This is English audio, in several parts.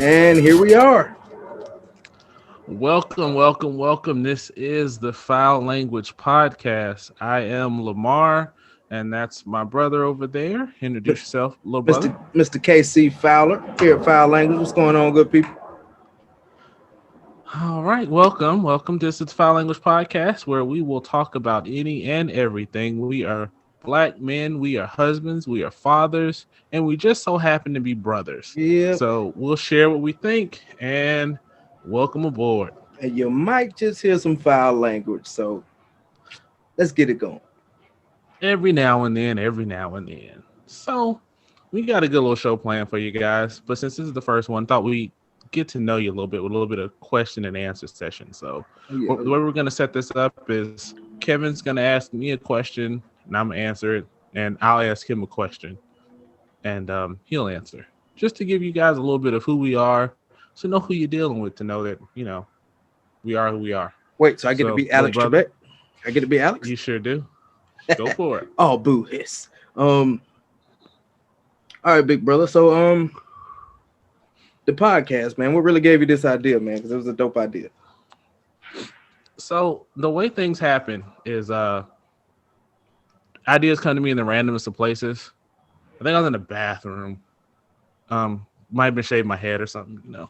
And here we are. Welcome. This is the Fowl Language Podcast. I am Lamar, and that's my brother over there. Introduce yourself, little brother. Mr. KC Fowler here at Fowl Language. What's going on, good people? All right, welcome. This is the Fowl Language Podcast, where we will talk about any and everything. We are black men, we are husbands, we are fathers, and we just so happen to be brothers. Yeah. So we'll share what we think, and welcome aboard. And you might just hear some foul language, so let's get it going. Every now and then. So we got a good little show planned for you guys. But since this is the first one, thought we'd get to know you a little bit with a little bit of question and answer session. So the way we're going to set this up is Kevin's going to ask me a question, and I'm going to answer it, and I'll ask him a question, and he'll answer. Just to give you guys a little bit of who we are, so know who you're dealing with, to know that, we are who we are. Wait, so I get to be Alex Trebek? I get to be Alex? You sure do. Go for it. Oh, boo hiss. All right, big brother. So the podcast, man, what really gave you this idea, man? Because it was a dope idea. So the way things happen is ideas come to me in the randomest of places. I think I was in the bathroom. Might have been shaving my head or something,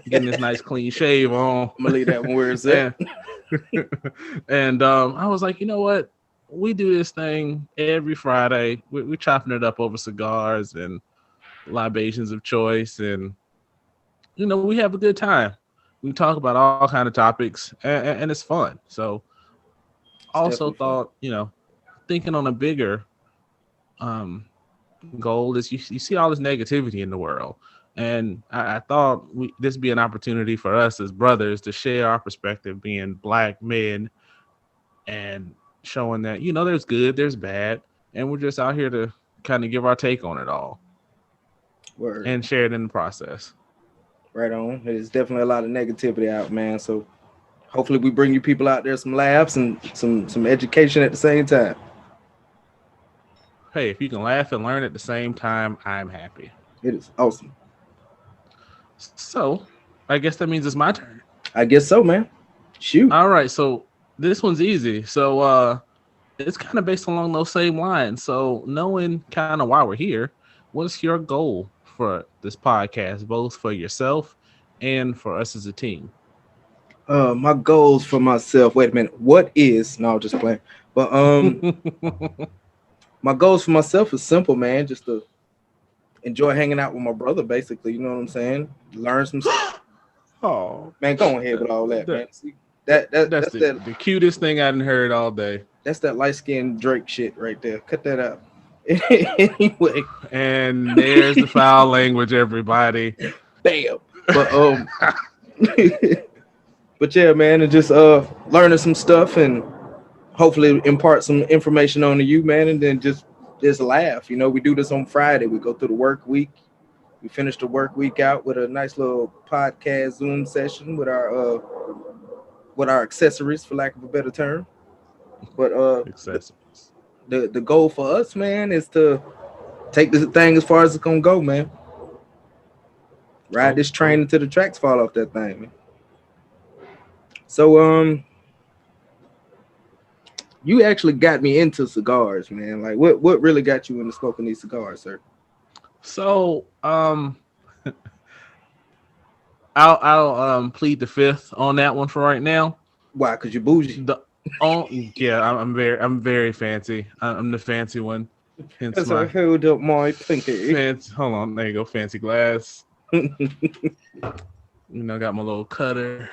getting this nice clean shave on. I'm gonna leave that one where it's at. And I was like, you know what? We do this thing every Friday. We're chopping it up over cigars and libations of choice, and we have a good time. We talk about all kind of topics, and it's fun. So, also thought, thinking on a bigger goal is you see all this negativity in the world, and I thought this would be an opportunity for us as brothers to share our perspective, being black men, and showing that there's good, there's bad, and we're just out here to kind of give our take on it all. Word. And share it in the process. Right on. There's definitely a lot of negativity out, man. So hopefully we bring you people out there some laughs and some education at the same time. Hey, if you can laugh and learn at the same time, I'm happy. It is awesome. So I guess that means it's my turn. I guess so, man. Shoot. All right, so this one's easy. So it's kind of based along those same lines. So knowing kind of why we're here, what's your goal for this podcast, both for yourself and for us as a team? My goals for myself. Wait a minute. What is? No, just playing. But my goals for myself is simple, man. Just to enjoy hanging out with my brother, basically. You know what I'm saying? Learn some stuff. Oh, man, go ahead with all that, man. See, that's the cutest thing I hadn't heard all day. That's that light-skinned Drake shit right there. Cut that out. Anyway, and there's the foul language, everybody. Bam. But but yeah, man, and just learning some stuff and hopefully impart some information on to you, man, and then just laugh. We do this on Friday. We go through the work week. We finish the work week out with a nice little podcast Zoom session with our accessories, for lack of a better term. But accessories. The goal for us, man, is to take this thing as far as it's gonna go, man. Ride this train until the tracks fall off that thing, man. So you actually got me into cigars, man. Like what really got you into smoking these cigars, sir? So I'll plead the fifth on that one for right now. Why? Because you're bougie. Yeah, I'm very fancy. I'm the fancy one. Hence I hold up my pinky. Hold on, there you go. Fancy glass. Got my little cutter,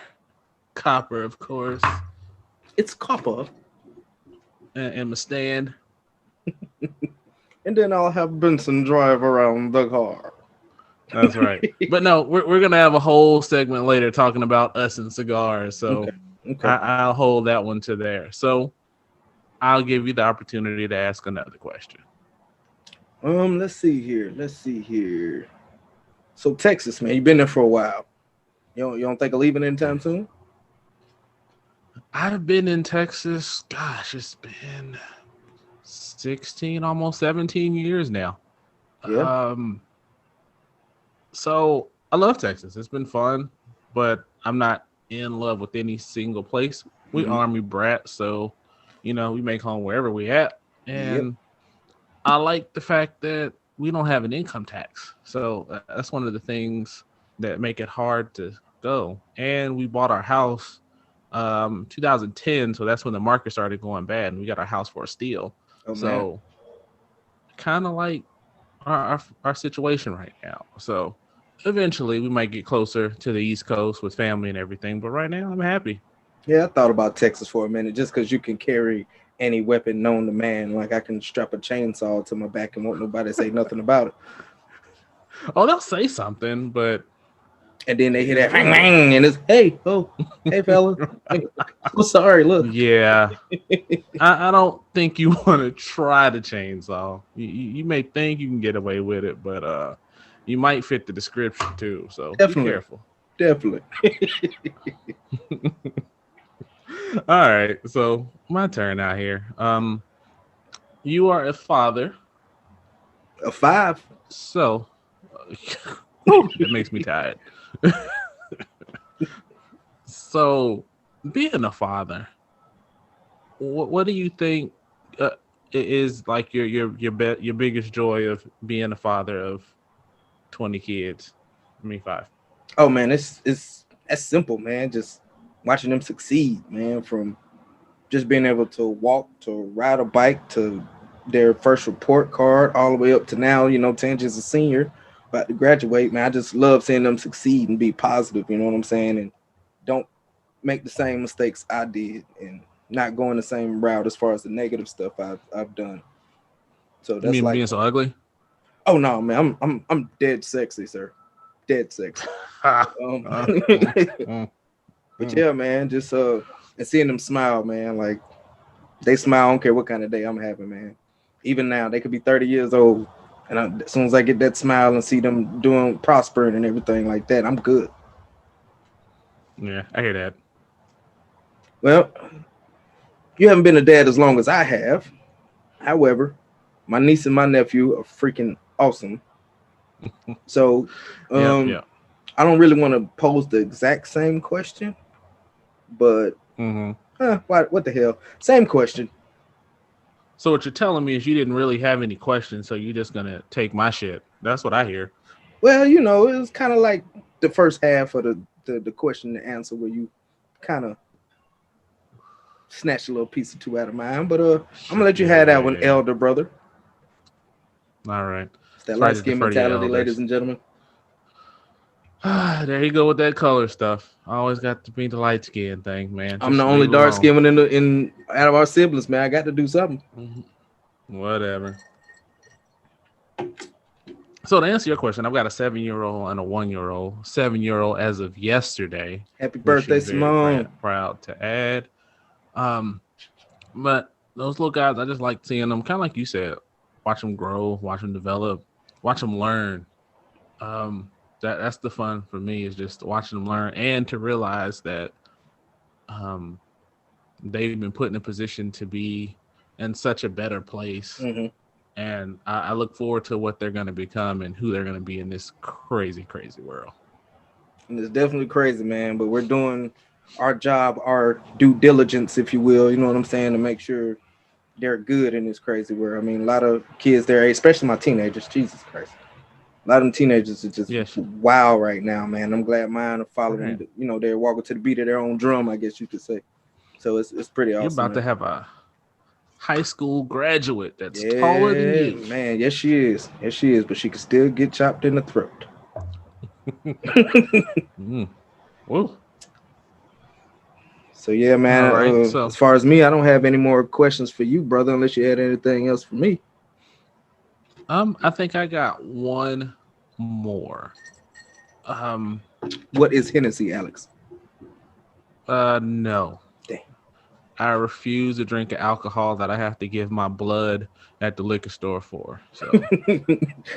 copper, of course. It's copper. And my stand. And then I'll have Benson drive around the car. That's right. But no, we're gonna have a whole segment later talking about us and cigars. So. Okay. I'll hold that one to there. So I'll give you the opportunity to ask another question. Let's see here. So Texas, man, you've been there for a while. You don't think of leaving anytime soon? I've been in Texas. Gosh, it's been 16, almost 17 years now. Yeah. So I love Texas. It's been fun, but I'm not in love with any single place. We Mhm. Army brats, so we make home wherever we at. Yep. And I like the fact that we don't have an income tax. So that's one of the things that make it hard to go. And we bought our house 2010, so that's when the market started going bad, and we got our house for a steal. Oh man. So kind of like our situation right now. So eventually we might get closer to the East Coast with family and everything. But right now I'm happy. Yeah, I thought about Texas for a minute, just because you can carry any weapon known to man. Like I can strap a chainsaw to my back and won't nobody say nothing about it. Oh, they'll say something, but And then they hear that bang, bang, and it's hey fella. I'm sorry, look. yeah, I don't think you want to try the chainsaw. You may think you can get away with it, but you might fit the description too. So Definitely. be careful. Definitely. All right, so my turn out here. You are a father, A 5. so that makes me tired. So, being a father, what do you think is like your biggest joy of being a father of 20 kids? I mean, 5. Oh man, it's that's simple, man. Just watching them succeed, man. From just being able to walk, to ride a bike, to their first report card, all the way up to now, Tangi's a senior, about to graduate, man. I just love seeing them succeed and be positive, you know what I'm saying? And don't make the same mistakes I did and not going the same route as far as the negative stuff I've done. So You that's mean like, being so ugly? oh no, man, I'm dead sexy, sir. Dead sexy. But yeah, man, just and seeing them smile, man, like they smile. I don't care what kind of day I'm having, man. Even now, they could be 30 years old, and as soon as I get that smile and see them doing prospering and everything like that, I'm good. Yeah, I hear that. Well, you haven't been a dad as long as I have. However, my niece and my nephew are freaking awesome. So, Yeah. I don't really want to pose the exact same question, but what the hell? Same question. So what you're telling me is you didn't really have any questions, so you're just gonna take my shit. That's what I hear. Well, it was kind of like the first half of the question and answer where you kind of snatched a little piece or two out of mine. But I'm gonna let you have that one, elder brother. All right. It's that light skin mentality, ladies and gentlemen. There you go with that color stuff. I always got to be the light skin thing, man. I'm the only dark skin one in out of our siblings, man. I got to do something. Whatever. So to answer your question, I've got a 7-year-old and a 1-year-old. 7-year-old as of yesterday. Happy birthday, Simone! Proud to add. But those little guys, I just like seeing them. Kind of like you said, watch them grow, watch them develop, watch them learn. That's the fun for me, is just watching them learn and to realize that they've been put in a position to be in such a better place. Mm-hmm. And I look forward to what they're going to become and who they're going to be in this crazy, crazy world. And it's definitely crazy, man. But we're doing our job, our due diligence, if you will. You know what I'm saying? To make sure they're good in this crazy world. I mean, a lot of kids there, especially my teenagers. Jesus Christ. A lot of them teenagers are just wow right now, man. I'm glad mine are following. Right. They're walking to the beat of their own drum, I guess you could say. So it's pretty awesome. You're about to have a high school graduate that's taller than you, man. Yes, she is. Yes, she is. But she can still get chopped in the throat. Whoa. So yeah, man. Right, as far as me, I don't have any more questions for you, brother, unless you had anything else for me. I think I got one more. What is Hennessy, Alex? No. Damn. I refuse to drink alcohol that I have to give my blood at the liquor store for. So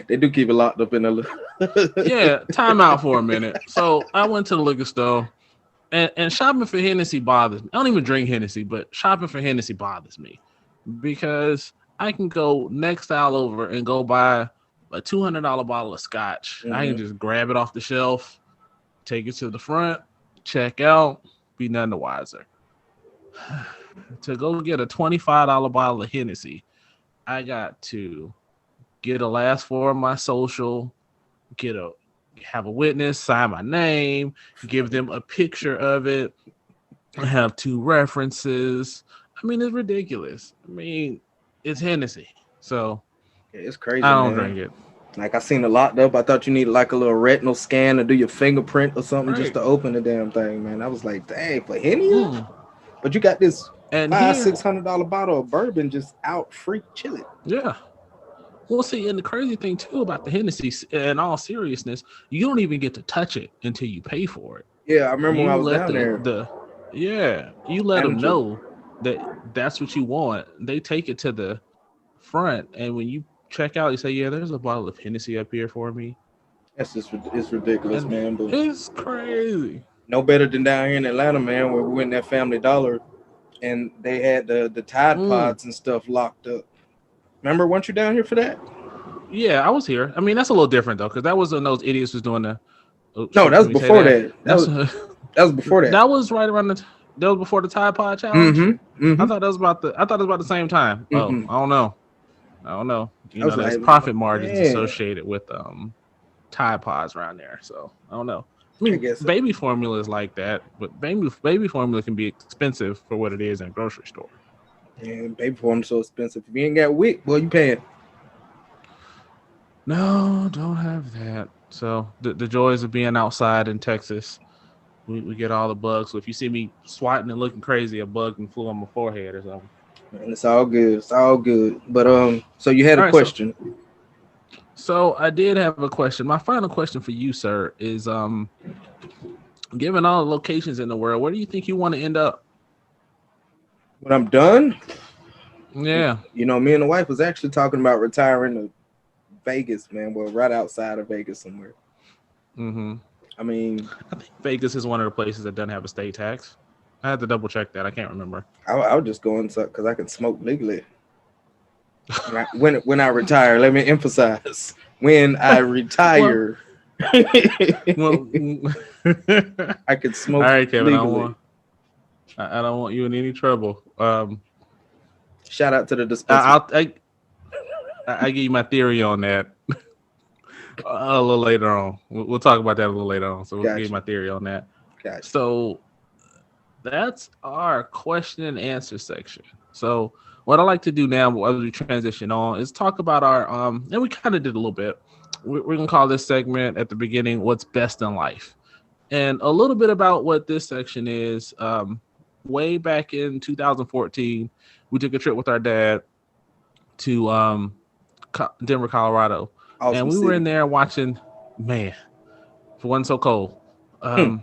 they do keep it locked up in the Yeah, time out for a minute. So I went to the liquor store and shopping for Hennessy bothers me. I don't even drink Hennessy, but shopping for Hennessy bothers me because I can go next aisle over and go buy a $200 bottle of scotch. I can just grab it off the shelf, take it to the front, check out, be none the wiser. To go get a $25 bottle of Hennessy, I got to get a last four of my social, have a witness, sign my name, give them a picture of it, have two references. I mean, it's ridiculous. I mean, it's Hennessy. So it's crazy. I don't drink it. Like I seen it locked up. I thought you needed like a little retinal scan to do your fingerprint or something just to open the damn thing, man. I was like, dang, for Hennessy? But you got this $500-$600 bottle of bourbon just out free chilling. Yeah. Well, see, and the crazy thing too about the Hennessy, in all seriousness, you don't even get to touch it until you pay for it. Yeah, I remember when I was down there. You let them know that's what you want. They take it to the front, and when you check out, you say, "Yeah, there's a bottle of Hennessy up here for me." It's ridiculous, man. But it's crazy. No better than down here in Atlanta, man, where we went in that Family Dollar, and they had the Tide Pods and stuff locked up. Remember, weren't you down here for that? Yeah, I was here. I mean, that's a little different though, because that was when those idiots was doing the. No, that was before that. That was before that. That was right around that was before the Tide Pod challenge. I thought it was about the same time. Oh, I don't know. You know, there's profit margins associated with Tide Pods around there, so I don't know. I mean, baby formula is like that, but baby formula can be expensive for what it is in a grocery store. Yeah, baby formula so expensive. If you ain't got WIC, well, you paying. No, don't have that. So the joys of being outside in Texas, we get all the bugs. So if you see me swatting and looking crazy, a bug and flew on my forehead or something. Man, it's all good. It's all good. But so you had a question. So I did have a question. My final question for you, sir, is given all the locations in the world, where do you think you want to end up? When I'm done? Yeah. You know, me and the wife was actually talking about retiring to Vegas, man. Well, right outside of Vegas somewhere. I mean, I think Vegas is one of the places that doesn't have a state tax. I had to double check that. I can't remember. I would just go inside because I can smoke legally. When I retire, let me emphasize. When I retire, I could smoke. All right, Kevin. Legally. I don't want you in any trouble. Shout out to the dispensary. I give you my theory on that a little later on. We'll talk about that a little later on. So we'll give you my theory on that. Gotcha. So that's our question and answer section. So what I like to do now, as we transition on, is talk about our and we kind of did a little bit. We're gonna call this segment at the beginning "What's Best in Life," and a little bit about what this section is. Way back in 2014, we took a trip with our dad to Denver, Colorado, awesome and we were in there watching. Man, it wasn't so cold. We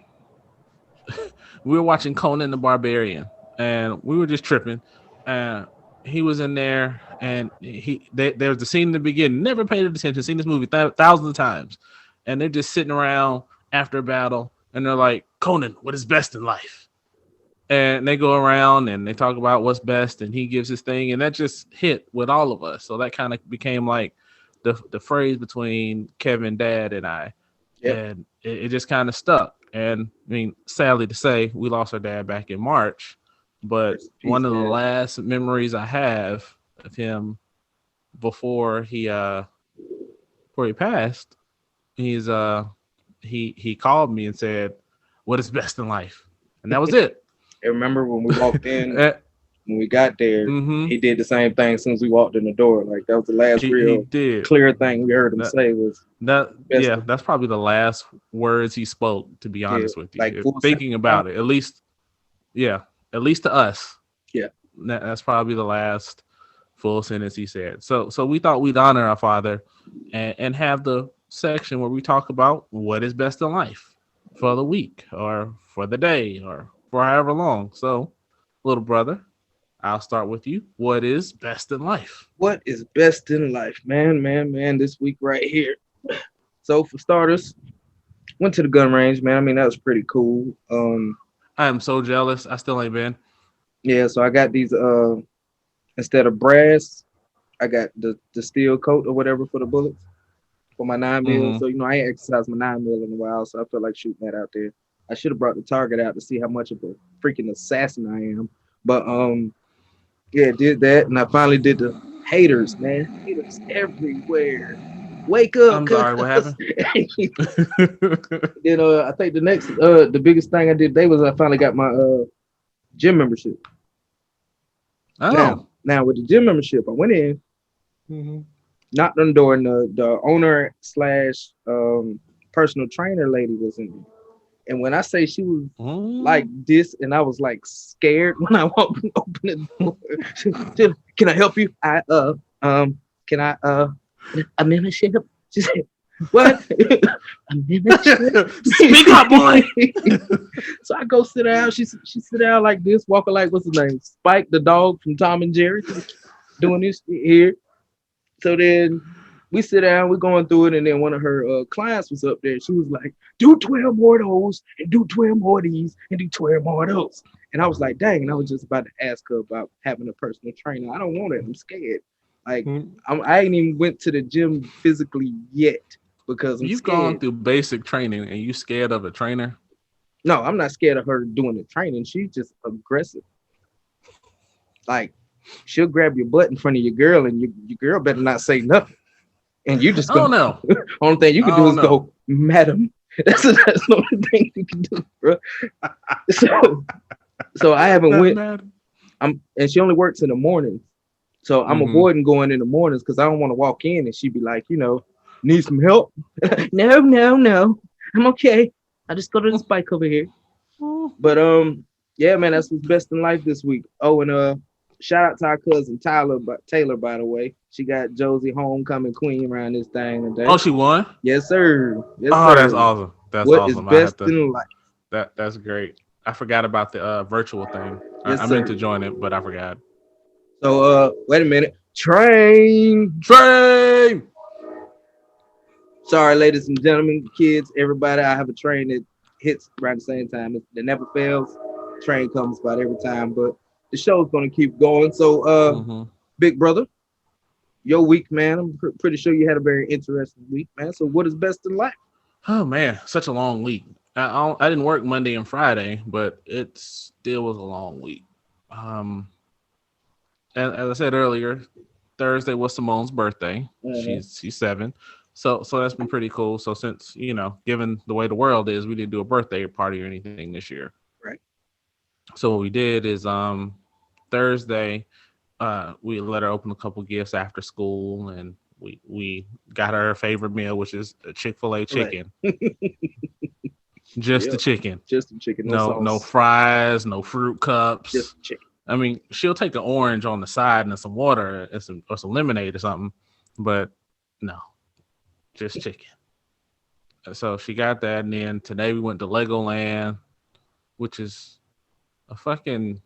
were watching Conan the Barbarian, and we were just tripping. And he was in there, and there was the scene in the beginning. Never paid attention. Seen this movie thousands of times, and they're just sitting around after a battle, and they're like, "Conan, what is best in life?" And they go around and they talk about what's best, and he gives his thing, and that just hit with all of us. So that kind of became like the phrase between Kevin, Dad, and I, and it just kind of stuck. And I mean, sadly to say, we lost our dad back in March. But one of the last memories I have of him before he passed, he called me and said, "What is best in life?" And that was it. I remember when we walked in, when we got there, he did the same thing as soon as we walked in the door. Like that was the last clear thing we heard him say was that. Yeah, that's probably the last words he spoke. To be honest with you, like thinking about it, at least to us. Yeah, that's probably the last full sentence he said. So we thought we'd honor our father and have the section where we talk about what is best in life for the week or for the day or for however long. So, little brother, I'll start with you. What is best in life? What is best in life? Man, this week right here. So for starters, went to the gun range, man. I mean, that was pretty cool. I am so jealous. I still ain't been. Yeah, so I got these instead of brass, I got the steel coat or whatever for the bullets. for my 9 mil. So I ain't exercised my 9 mil in a while, so I feel like shooting that out there. I should have brought the target out to see how much of a freaking assassin I am. But yeah, did that, and I finally did the haters, man. Haters everywhere. Wake up, I'm sorry, what happened? Then I think the biggest thing I did today was I finally got my gym membership. Oh. Now with the gym membership, I went in, knocked on the door, and the owner / personal trainer lady was in there. And when I say she was like this, and I was like scared when I walked open the door. Can I help you? Can I a membership? She said, what? A membership? Speak up, boy. So I go sit down. She sit down like this, walking like, what's his name? Spike the dog from Tom and Jerry, doing this here. So then we sit down, we're going through it, and then one of her clients was up there. She was like, do 12 more of those, and do 12 more of these, and do 12 more of those. And I was like, dang, and I was just about to ask her about having a personal trainer. I don't want it. I'm scared. Like, I ain't even went to the gym physically yet because You've scared. gone through basic training, and you scared of a trainer? No, I'm not scared of her doing the training. She's just aggressive. Like, she'll grab your butt in front of your girl, and your girl better not say nothing. And you just go. No. Only thing you can do is go, madam. That's the only thing you can do, bro. So I haven't went. And she only works in the mornings, so I'm avoiding going in the mornings because I don't want to walk in and she'd be like, need some help? No, I'm okay. I just go to this bike over here. But yeah, man, that's what's best in life this week. Oh, and shout out to our cousin Taylor, by the way. She got Josie homecoming queen around this thing today. Oh, she won? Yes, sir. Yes, oh, sir. That's awesome. That's what awesome. What is best in life? That's great. I forgot about the virtual thing. Yes, I meant to join it, but I forgot. So wait a minute. Train. Sorry, ladies and gentlemen, kids, everybody. I have a train that hits around the same time. It never fails. Train comes about every time, but the show's gonna keep going. So big brother, your week, man. I'm pretty sure you had a very interesting week, man. So what is best in life? Oh man, such a long week. I didn't work Monday and Friday, but it still was a long week. And as I said earlier, Thursday was Simone's birthday. She's 7. So that's been pretty cool. So since, given the way the world is, we didn't do a birthday party or anything this year. Right. So what we did is Thursday, we let her open a couple gifts after school, and we got her favorite meal, which is a Chick-fil-A chicken. Right. Just the chicken. Just the chicken. No fries, no fruit cups. Just chicken. I mean, she'll take an orange on the side and some water and some lemonade or something, but no, just chicken. So she got that, and then today we went to Legoland, which is a fucking.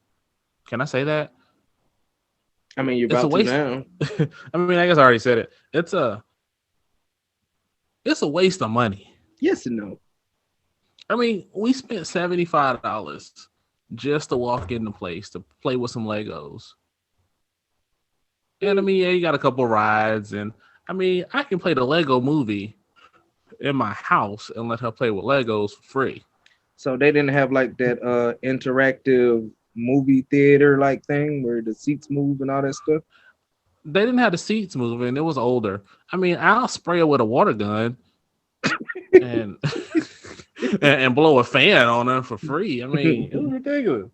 Can I say that? I mean, you're about to now. I mean, I guess I already said it. It's a waste of money. Yes and no. I mean, we spent $75 just to walk in the place to play with some Legos. And I mean, yeah, you got a couple rides, and I mean, I can play the Lego movie in my house and let her play with Legos for free. So they didn't have like that interactive movie theater like thing where the seats move and all that stuff? They didn't have the seats moving. It was older. I mean, I'll spray it with a water gun and and blow a fan on her for free. I mean, it was ridiculous.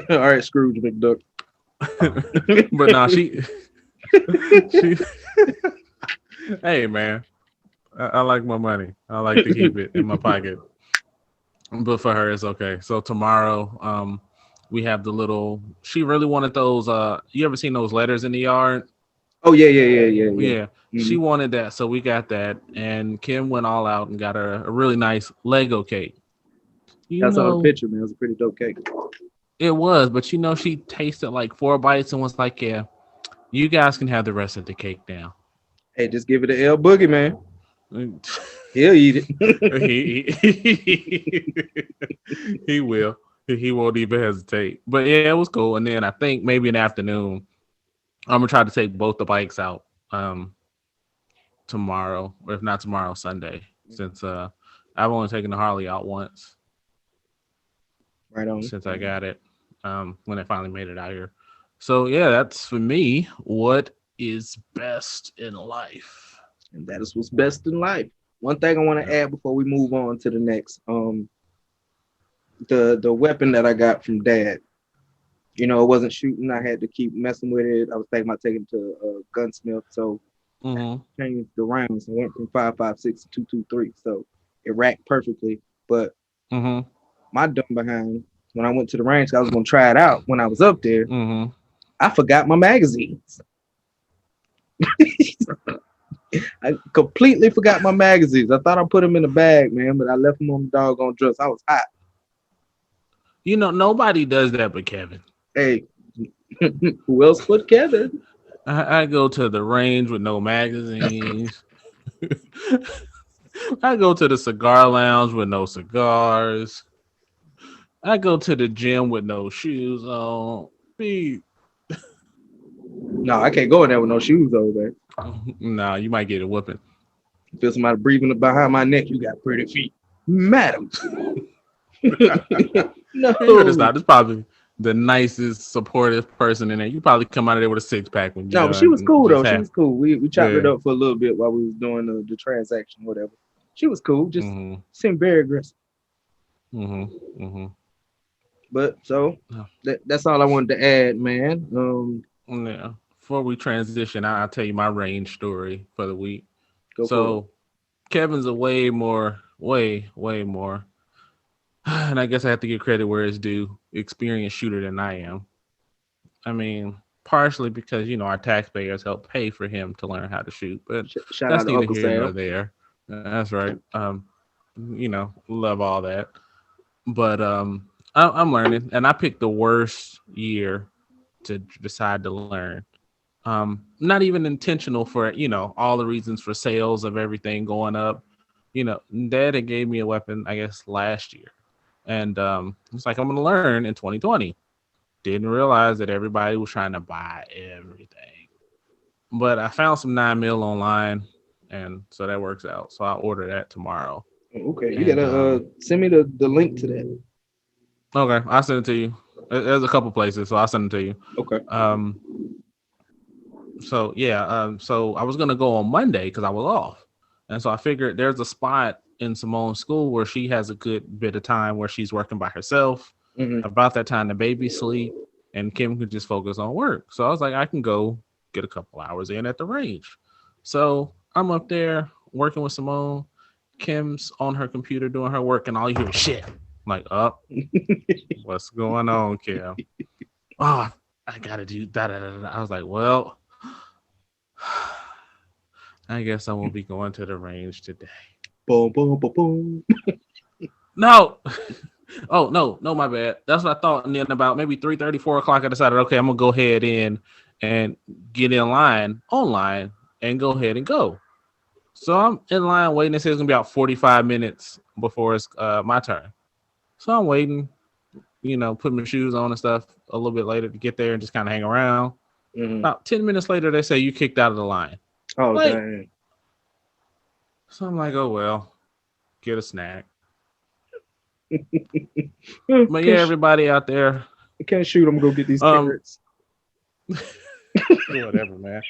All right, Scrooge McDuck. But no, she hey man, I like my money. I like to keep it in my pocket. But for her, it's okay. So tomorrow, we have the little. She really wanted those. You ever seen those letters in the yard? Oh yeah. Mm-hmm. She wanted that, so we got that. And Kim went all out and got her a really nice Lego cake. I saw the picture, man. It was a pretty dope cake. It was, but she tasted like 4 bites and was like, "Yeah, you guys can have the rest of the cake now." Hey, just give it to L Boogie, man. He'll eat it. He will. He won't even hesitate. But yeah, it was cool. And then I think maybe in the afternoon, I'm gonna try to take both the bikes out. tomorrow, or if not tomorrow, Sunday, since I've only taken the Harley out once. Right on. Since I got it, when I finally made it out here. So yeah, that's for me. What is best in life? And that is what's best in life. One thing I want to add before we move on to the next, the weapon that I got from Dad. You know, it wasn't shooting. I had to keep messing with it. I was thinking about taking it to a gunsmith, so changed the rounds and went from 5.56 to 2.23. So it racked perfectly. But my dumb behind, when I went to the range, I was gonna try it out. When I was up there, I forgot my magazines. I completely forgot my magazines. I thought I put them in the bag, man, but I left them on the doggone dress. I was hot. You know, nobody does that but Kevin. Hey, who else but Kevin? I go to the range with no magazines. I go to the cigar lounge with no cigars. I go to the gym with no shoes on. No, I can't go in there with no shoes on, man. No, you might get a whooping. Feel somebody breathing behind my neck. You got pretty feet, madam. No, It's not. It's probably the nicest, supportive person in there. You probably come out of there with a 6-pack when you. No, but she was cool though. She was cool. We chopped it up for a little bit while we was doing the transaction, whatever. She was cool. Just seemed very aggressive. But so that's all I wanted to add, man. Yeah. Before we transition, I'll tell you my range story for the week. Kevin's a way more, and I guess I have to give credit where it's due, experienced shooter than I am. I mean, partially because, you know, our taxpayers help pay for him to learn how to shoot, but shout that's out to neither Uncle here Sam. nor there. That's right. You know, love all that. But I'm learning, and I picked the worst year to decide to learn. Not even intentional for, you know, all the reasons for sales of everything going up. You know, Dad had gave me a weapon, I guess, last year. And it's like, I'm going to learn in 2020. Didn't realize that everybody was trying to buy everything. But I found some 9mm online, and so that works out. So I'll order that tomorrow. Okay, you gotta send me the link to that. Okay, I'll send it to you. There's a couple places, so I'll send it to you. Okay. So yeah, so I was gonna go on Monday because I was off, and so I figured there's a spot in Simone's school where she has a good bit of time where she's working by herself. About that time, the baby sleep, and Kim could just focus on work. So I was like, I can go get a couple hours in at the range. So I'm up there working with Simone. Kim's on her computer doing her work, and all you hear is shit. I'm like, what's going on, Kim? Oh, I gotta do that. I was like, well, I guess I won't be going to the range today. Boom, boom, boom, boom. No. Oh, no, my bad. That's what I thought. And then about maybe 3:30, 4 o'clock, I decided, okay, I'm going to go ahead in and get in line online and go ahead and go. So I'm in line waiting. It says it's going to be about 45 minutes before it's my turn. So I'm waiting, you know, put my shoes on and stuff a little bit later to get there and just kind of hang around. About 10 minutes later, they say you kicked out of the line. Oh, dang. So I'm like, oh, well, get a snack. But yeah, everybody out there. I can't shoot. I'm going to go get these carrots. Whatever, man.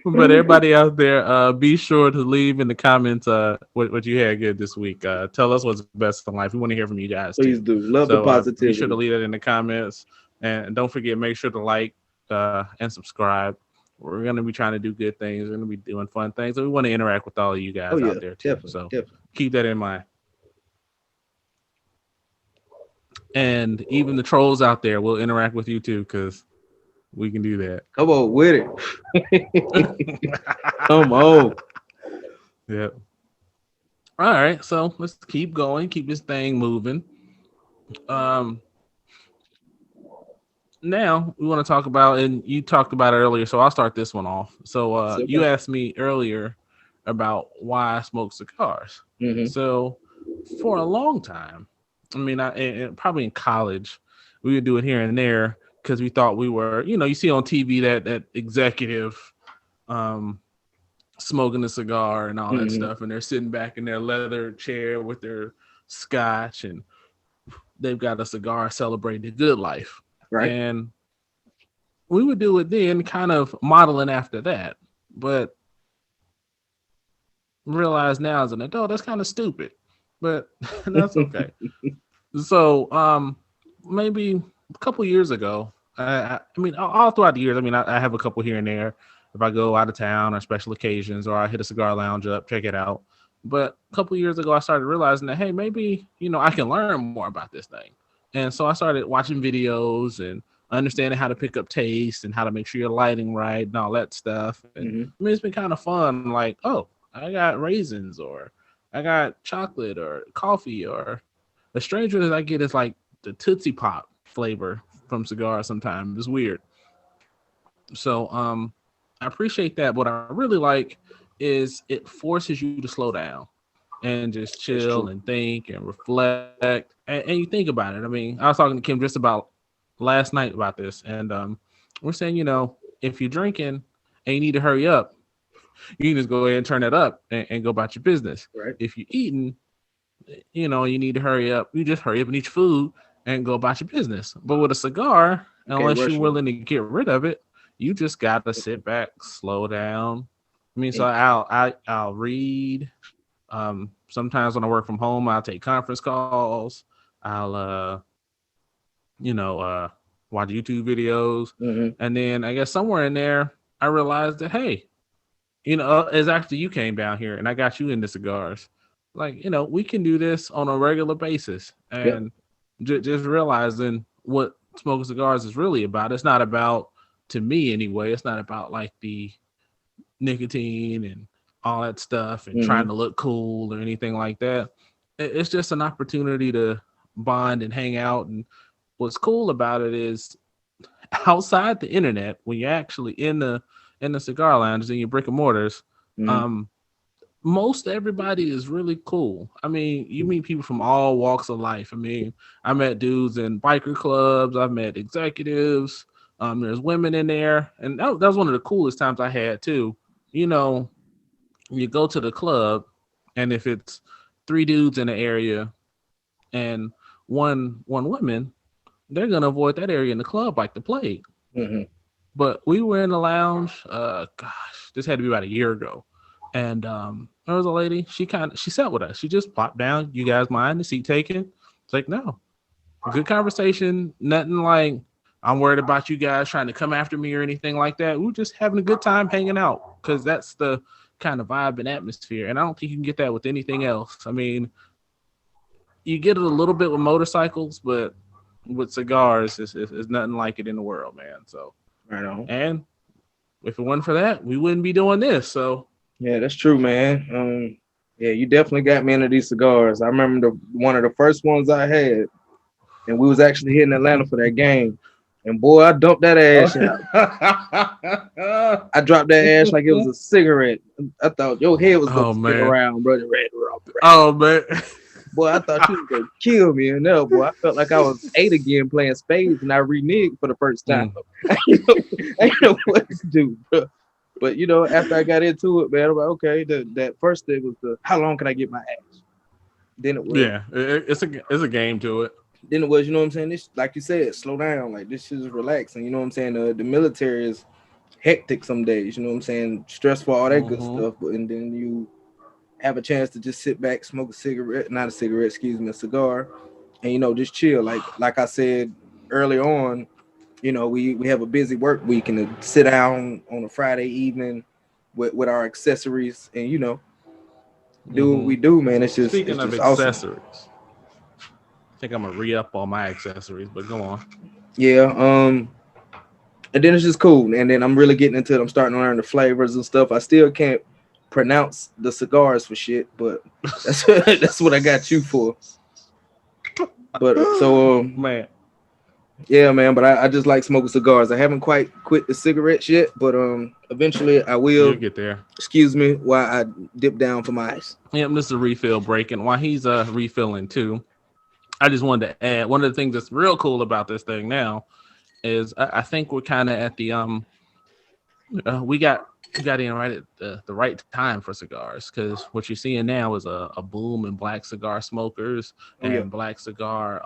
But everybody out there, be sure to leave in the comments what you had good this week. Tell us what's best in life. We want to hear from you guys. Please do. Love the positivity. Be sure to leave that in the comments. And don't forget, make sure to like and subscribe. We're going to be trying to do good things. We're going to be doing fun things. And we want to interact with all of you guys out there, too. Definitely. Keep that in mind. And even the trolls out there will interact with you, too, because we can do that. Come on with it. Come on. Yep. All right. So let's keep going. Keep this thing moving. Now we want to talk about, and you talked about it earlier, so I'll start this one off. So you asked me earlier about why I smoke cigars. So for a long time, I mean, probably in college, we would do it here and there because we thought we were, you know, you see on TV that executive smoking a cigar and all that stuff, and they're sitting back in their leather chair with their scotch, and they've got a cigar celebrating the good life. Right. And we would do it then, kind of modeling after that, but realize now as an adult that's kind of stupid, but that's okay. So maybe a couple years ago, I mean, all throughout the years, I mean, I have a couple here and there if I go out of town or special occasions, or I hit a cigar lounge up, check it out. But a couple years ago, I started realizing that, hey, maybe, I can learn more about this thing. And so I started watching videos and understanding how to pick up taste and how to make sure you're lighting right and all that stuff. And I mean, it's been kind of fun. Like, oh, I got raisins, or I got chocolate or coffee, or the stranger that I get is like the Tootsie Pop flavor from cigars sometimes. It's weird. So I appreciate that. What I really like is it forces you to slow down and just chill and think and reflect. And you think about it. I mean, I was talking to Kim just about last night about this, and we're saying, if you're drinking and you need to hurry up, you can just go ahead and turn that up and go about your business. Right. If you're eating, you need to hurry up. You just hurry up and eat your food and go about your business. But with a cigar, unless you're willing to get rid of it, you just got to sit back, slow down. I mean, so I'll read. Sometimes when I work from home, I'll take conference calls. I'll watch YouTube videos. And then I guess somewhere in there, I realized that, hey, as after you came down here and I got you into cigars, like, we can do this on a regular basis. And just realizing what smoking cigars is really about. It's not about, to me anyway, it's not about like the nicotine and all that stuff and trying to look cool or anything like that. It's just an opportunity to bond and hang out. And what's cool about it is, outside the internet, when you're actually in the cigar lounges and your brick and mortars, most everybody is really cool. I mean, you meet people from all walks of life. I mean, I met dudes in biker clubs. I've met executives. There's women in there. And that was one of the coolest times I had too. You go to the club, and if it's 3 dudes in the area and one woman, they're going to avoid that area in the club like the plague. But we were in the lounge. This had to be about a year ago. And there was a lady, she sat with us. She just popped down. You guys mind the seat taken? It's like, no. Good conversation. Nothing like, I'm worried about you guys trying to come after me or anything like that. We were just having a good time hanging out, because that's the kind of vibe and atmosphere. And I don't think you can get that with anything else. I mean, you get it a little bit with motorcycles, but with cigars, it's nothing like it in the world, man. So, right on. And if it wasn't for that, we wouldn't be doing this. So, yeah, that's true, man. Yeah, you definitely got me into these cigars. I remember one of the first ones I had, and we was actually here in Atlanta for that game. And boy, I dumped that ash out. I dropped that ash like it was a cigarette. I thought your head was gonna stick around, brother. Oh man. Boy, I thought you was gonna kill me. And no, boy, I felt like I was 8 again playing spades, and I reneged for the first time. I didn't know what to do, bro. But after I got into it, man, I'm like, okay, that first thing was how long can I get my ash? Then it was it's a game to it. Then it was, you know what I'm saying? This, like you said, slow down. Like, this shit is relaxing. You know what I'm saying? The military is hectic some days. You know what I'm saying? Stressful, all that good stuff. And then you have a chance to just sit back, smoke a cigar, a cigar, and just chill. Like I said earlier on, we have a busy work week, and to sit down on a Friday evening with our accessories and do what we do, man. It's just speaking of accessories. Awesome. I think I'm gonna re-up all my accessories, but go on. Yeah, and then it's just cool. And then I'm really getting into it. I'm starting to learn the flavors and stuff. I still can't pronounce the cigars for shit, but that's what I got you for. But so man. Yeah, man, but I just like smoking cigars. I haven't quite quit the cigarettes yet, but eventually I will. You'll get there. Excuse me while I dip down for my ice. Yeah, this is a refill break, and while he's refilling too, I just wanted to add one of the things that's real cool about this thing now is I think we're kind of at the we got you got in right at the right time for cigars, because what you're seeing now is a boom in black cigar smokers and black cigar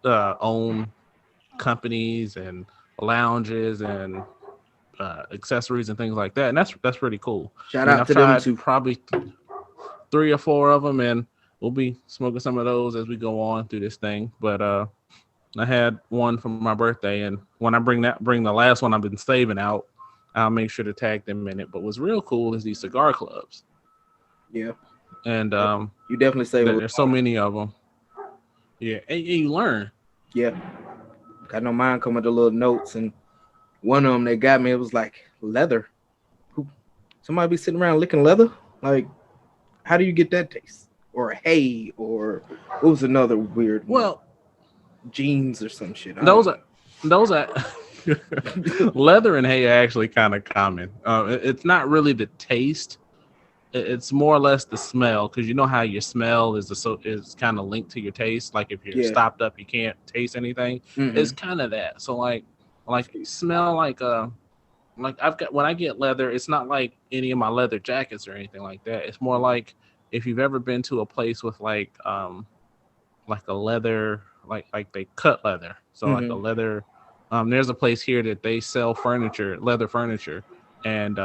own companies and lounges and accessories and things like that, and that's pretty cool. Shout out I've to them tried too. probably 3 or 4 of them, and we'll be smoking some of those as we go on through this thing. But I had one for my birthday, and when I bring the last one I've been saving out, I'll make sure to tag them in it. But what's real cool is these cigar clubs. Yeah, and you definitely say there's so many of them. Yeah, and you learn. Yeah, I know mine come with the little notes, and one of them they got me. It was like leather. Somebody be sitting around licking leather. Like, how do you get that taste? Or hay, or what was another weird one? Well, jeans or some shit. Those are leather and hay are actually kind of common. It's not really the taste. It's more or less the smell, because you know how your smell is kind of linked to your taste. Like if you're stopped up, you can't taste anything. Mm-hmm. It's kind of that. So like you smell like I've got, when I get leather, it's not like any of my leather jackets or anything like that. It's more like if you've ever been to a place with like a leather, like they cut leather. So like a leather. There's a place here that they sell furniture, leather furniture, and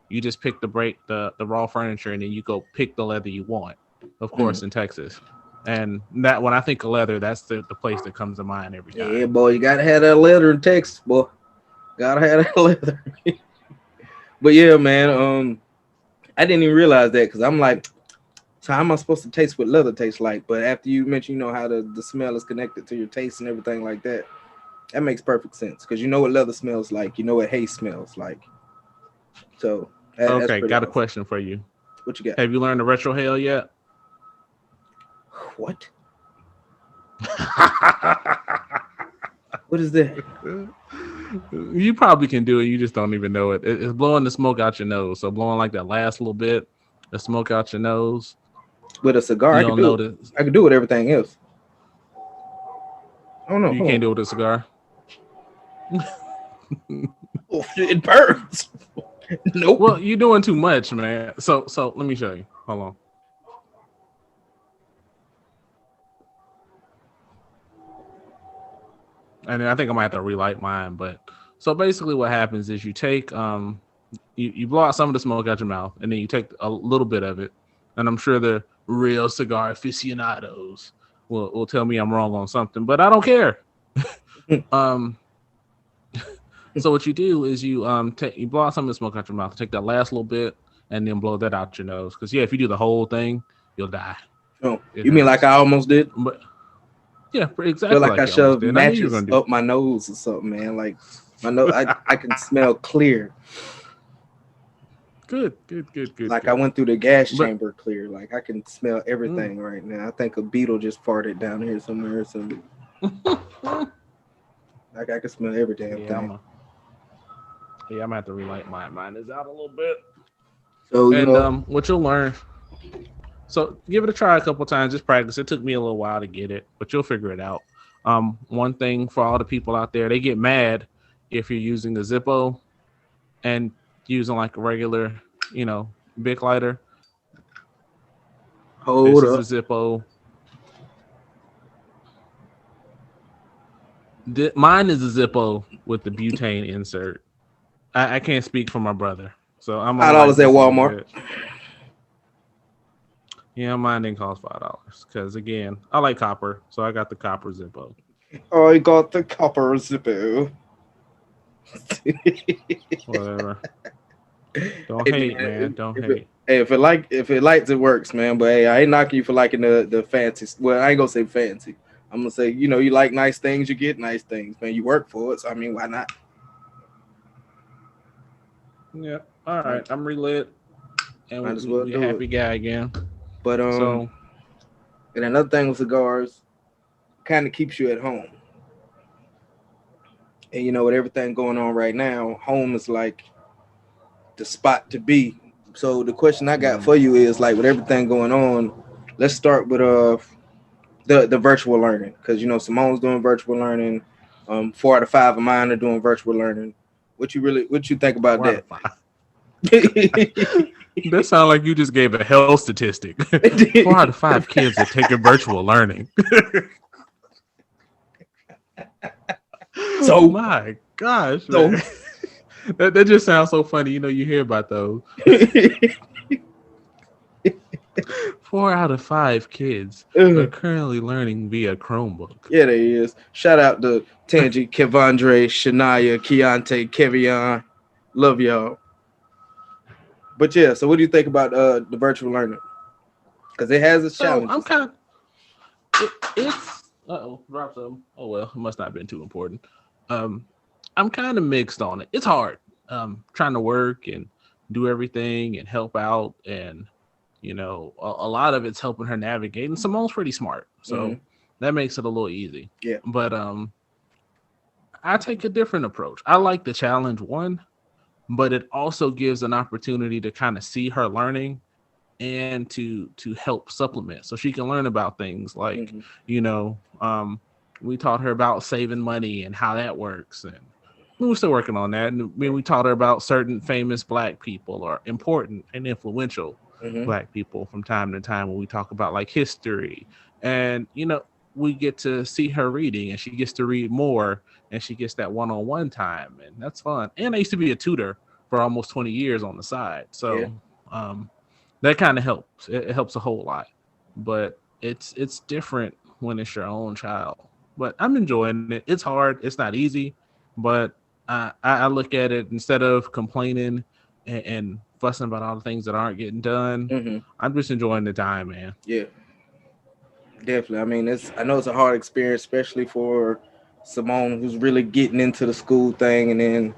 you just pick the raw furniture, and then you go pick the leather you want, of course, in Texas. And that, when I think of leather, that's the place that comes to mind every time. Yeah, boy, you gotta have that leather in Texas, boy. Gotta have that leather. But yeah, man, I didn't even realize that, because I'm like, so how am I supposed to taste what leather tastes like? But after you mentioned, you know, how the smell is connected to your taste and everything like that, that makes perfect sense, because you know what leather smells like, you know what hay smells like. So okay, got awesome. A question for you. What you got? Have you learned the retrohale yet? What? What is that? You probably can do it. You just don't even know it. It's blowing the smoke out your nose. So blowing like that last little bit of smoke out your nose. With a cigar, I can do it. I can do it with everything else. I don't know. You can't do it with a cigar. Oh, it burns. Nope. Well, you're doing too much, man. So let me show you. Hold on. And then I think I might have to relight mine. But so basically, what happens is you take you blow out some of the smoke out your mouth, and then you take a little bit of it. And I'm sure the real cigar aficionados will tell me I'm wrong on something, but I don't care. So what you do is you blow out some of the smoke out your mouth, take that last little bit, and then blow that out your nose. Because if you do the whole thing, you'll die. Oh, you mean like I almost did? But yeah, exactly. I feel like I shoved matches up my nose or something, man. Like my nose, I can smell clear. Good. Like I went through the gas chamber clear. Like I can smell everything right now. I think a beetle just farted down here somewhere or something. Like I can smell every damn thing. I'm gonna have to relight mine. Mine is out a little bit. So what you'll learn. So give it a try a couple times. Just practice. It took me a little while to get it, but you'll figure it out. One thing for all the people out there, they get mad if you're using a Zippo and using like a regular, Bic lighter. Hold up. This is a Zippo. Mine is a Zippo with the butane insert. I can't speak for my brother, so I'm $5 at Walmart. Yeah, mine didn't cost $5 because again, I like copper, so I got the copper Zippo. I got the copper Zippo. Whatever. Don't hate, man. Don't hate. Hey, if it lights, it works, man. But hey, I ain't knocking you for liking the fancy. Well, I ain't gonna say fancy. I'm gonna say, you like nice things, you get nice things, man. You work for it, so I mean, why not? Yeah. All right, I'm relit, and might as well be a happy guy again. But and another thing with cigars, kind of keeps you at home. And with everything going on right now, home is like the spot to be. So the question I got for you is, like, with everything going on, let's start with the virtual learning, because Simone's doing virtual learning. 4 out of 5 of mine are doing virtual learning. What you think about 4 out that? of 5. That sounds like you just gave a health statistic. 4 out of 5 kids are taking virtual learning. So my gosh, so man. That just sounds so funny. You hear about those. 4 out of 5 kids are currently learning via Chromebook. Yeah, there he is. Shout out to Tangi, Kevandre, Shania, Keontae, Kevion. Love y'all. But yeah, so what do you think about the virtual learning? Because it has its challenges. I'm kind of it's drop some. Oh well, it must not have been too important. I'm kind of mixed on it. It's hard. Trying to work and do everything and help out, and a lot of it's helping her navigate. And Simone's pretty smart, so that makes it a little easy. Yeah. But I take a different approach. I like the challenge one, but it also gives an opportunity to kind of see her learning and to help supplement so she can learn about things like we taught her about saving money and how that works, and we're still working on that. And we taught her about certain famous Black people or important and influential Black people from time to time when we talk about like history. And we get to see her reading, and she gets to read more, and she gets that one-on-one time, and that's fun. And I used to be a tutor for almost 20 years on the side, so that kind of helps. It helps a whole lot, but it's different when it's your own child. But I'm enjoying it. It's hard. It's not easy, but I look at it, instead of complaining and fussing about all the things that aren't getting done, I'm just enjoying the time, man. Yeah, definitely. I mean, I know it's a hard experience, especially for Simone, who's really getting into the school thing, and then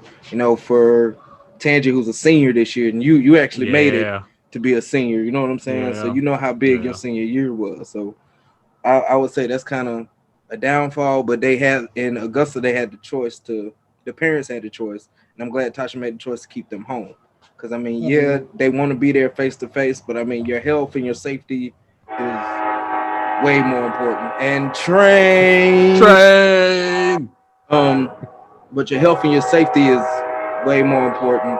for Tangi, who's a senior this year, and you actually made it to be a senior. You know what I'm saying? Yeah. So you know how big your senior year was. So I would say that's kind of a downfall. But they had in Augusta, they had the choice to. The parents had the choice, and I'm glad Tasha made the choice to keep them home. Because I mean, they want to be there face to face, but I mean, your health and your safety is way more important. And train. But your health and your safety is way more important.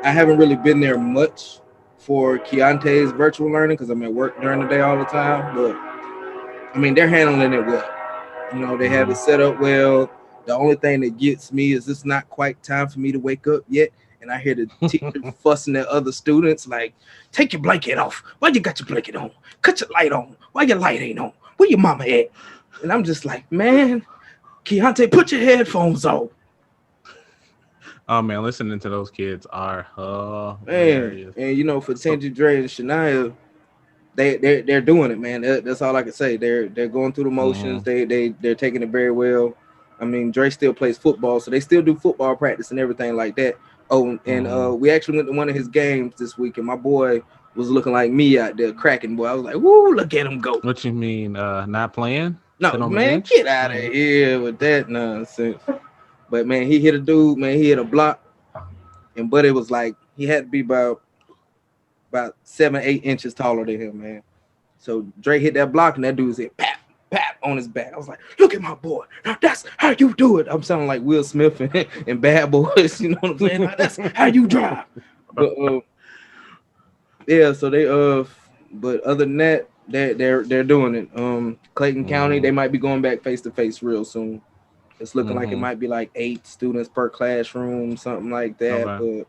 I haven't really been there much for Keontae's virtual learning because I'm at work during the day all the time. But I mean, they're handling it well. They have it set up well. The only thing that gets me is it's not quite time for me to wake up yet. And I hear the teacher fussing at other students like, take your blanket off. Why you got your blanket on? Cut your light on. Why your light ain't on? Where your mama at? And I'm just like, man, Keontae, put your headphones on. Oh man, listening to those kids are man. And for Tangi, Dre, and Shania, they're doing it, man. That's all I can say. They're going through the motions. They're taking it very well. I mean, Dre still plays football, so they still do football practice and everything like that. Oh, and we actually went to one of his games this week, and my boy was looking like me out there, cracking. Boy, I was like, "Woo, look at him go!" What you mean, not playing? No, man, get out of here with that nonsense. But man, he hit a dude. Man, he hit a block, but it was like he had to be about 7-8 inches taller than him, man. So Dre hit that block, and that dude said, "Pap." On his back. I was like, look at my boy. Now that's how you do it. I'm sounding like Will Smith and Bad Boys. You know what I'm saying? Now that's how you drive. But so they but other than that, they're doing it. Clayton County, they might be going back face to face real soon. It's looking like it might be like 8 students per classroom, something like that. Okay. But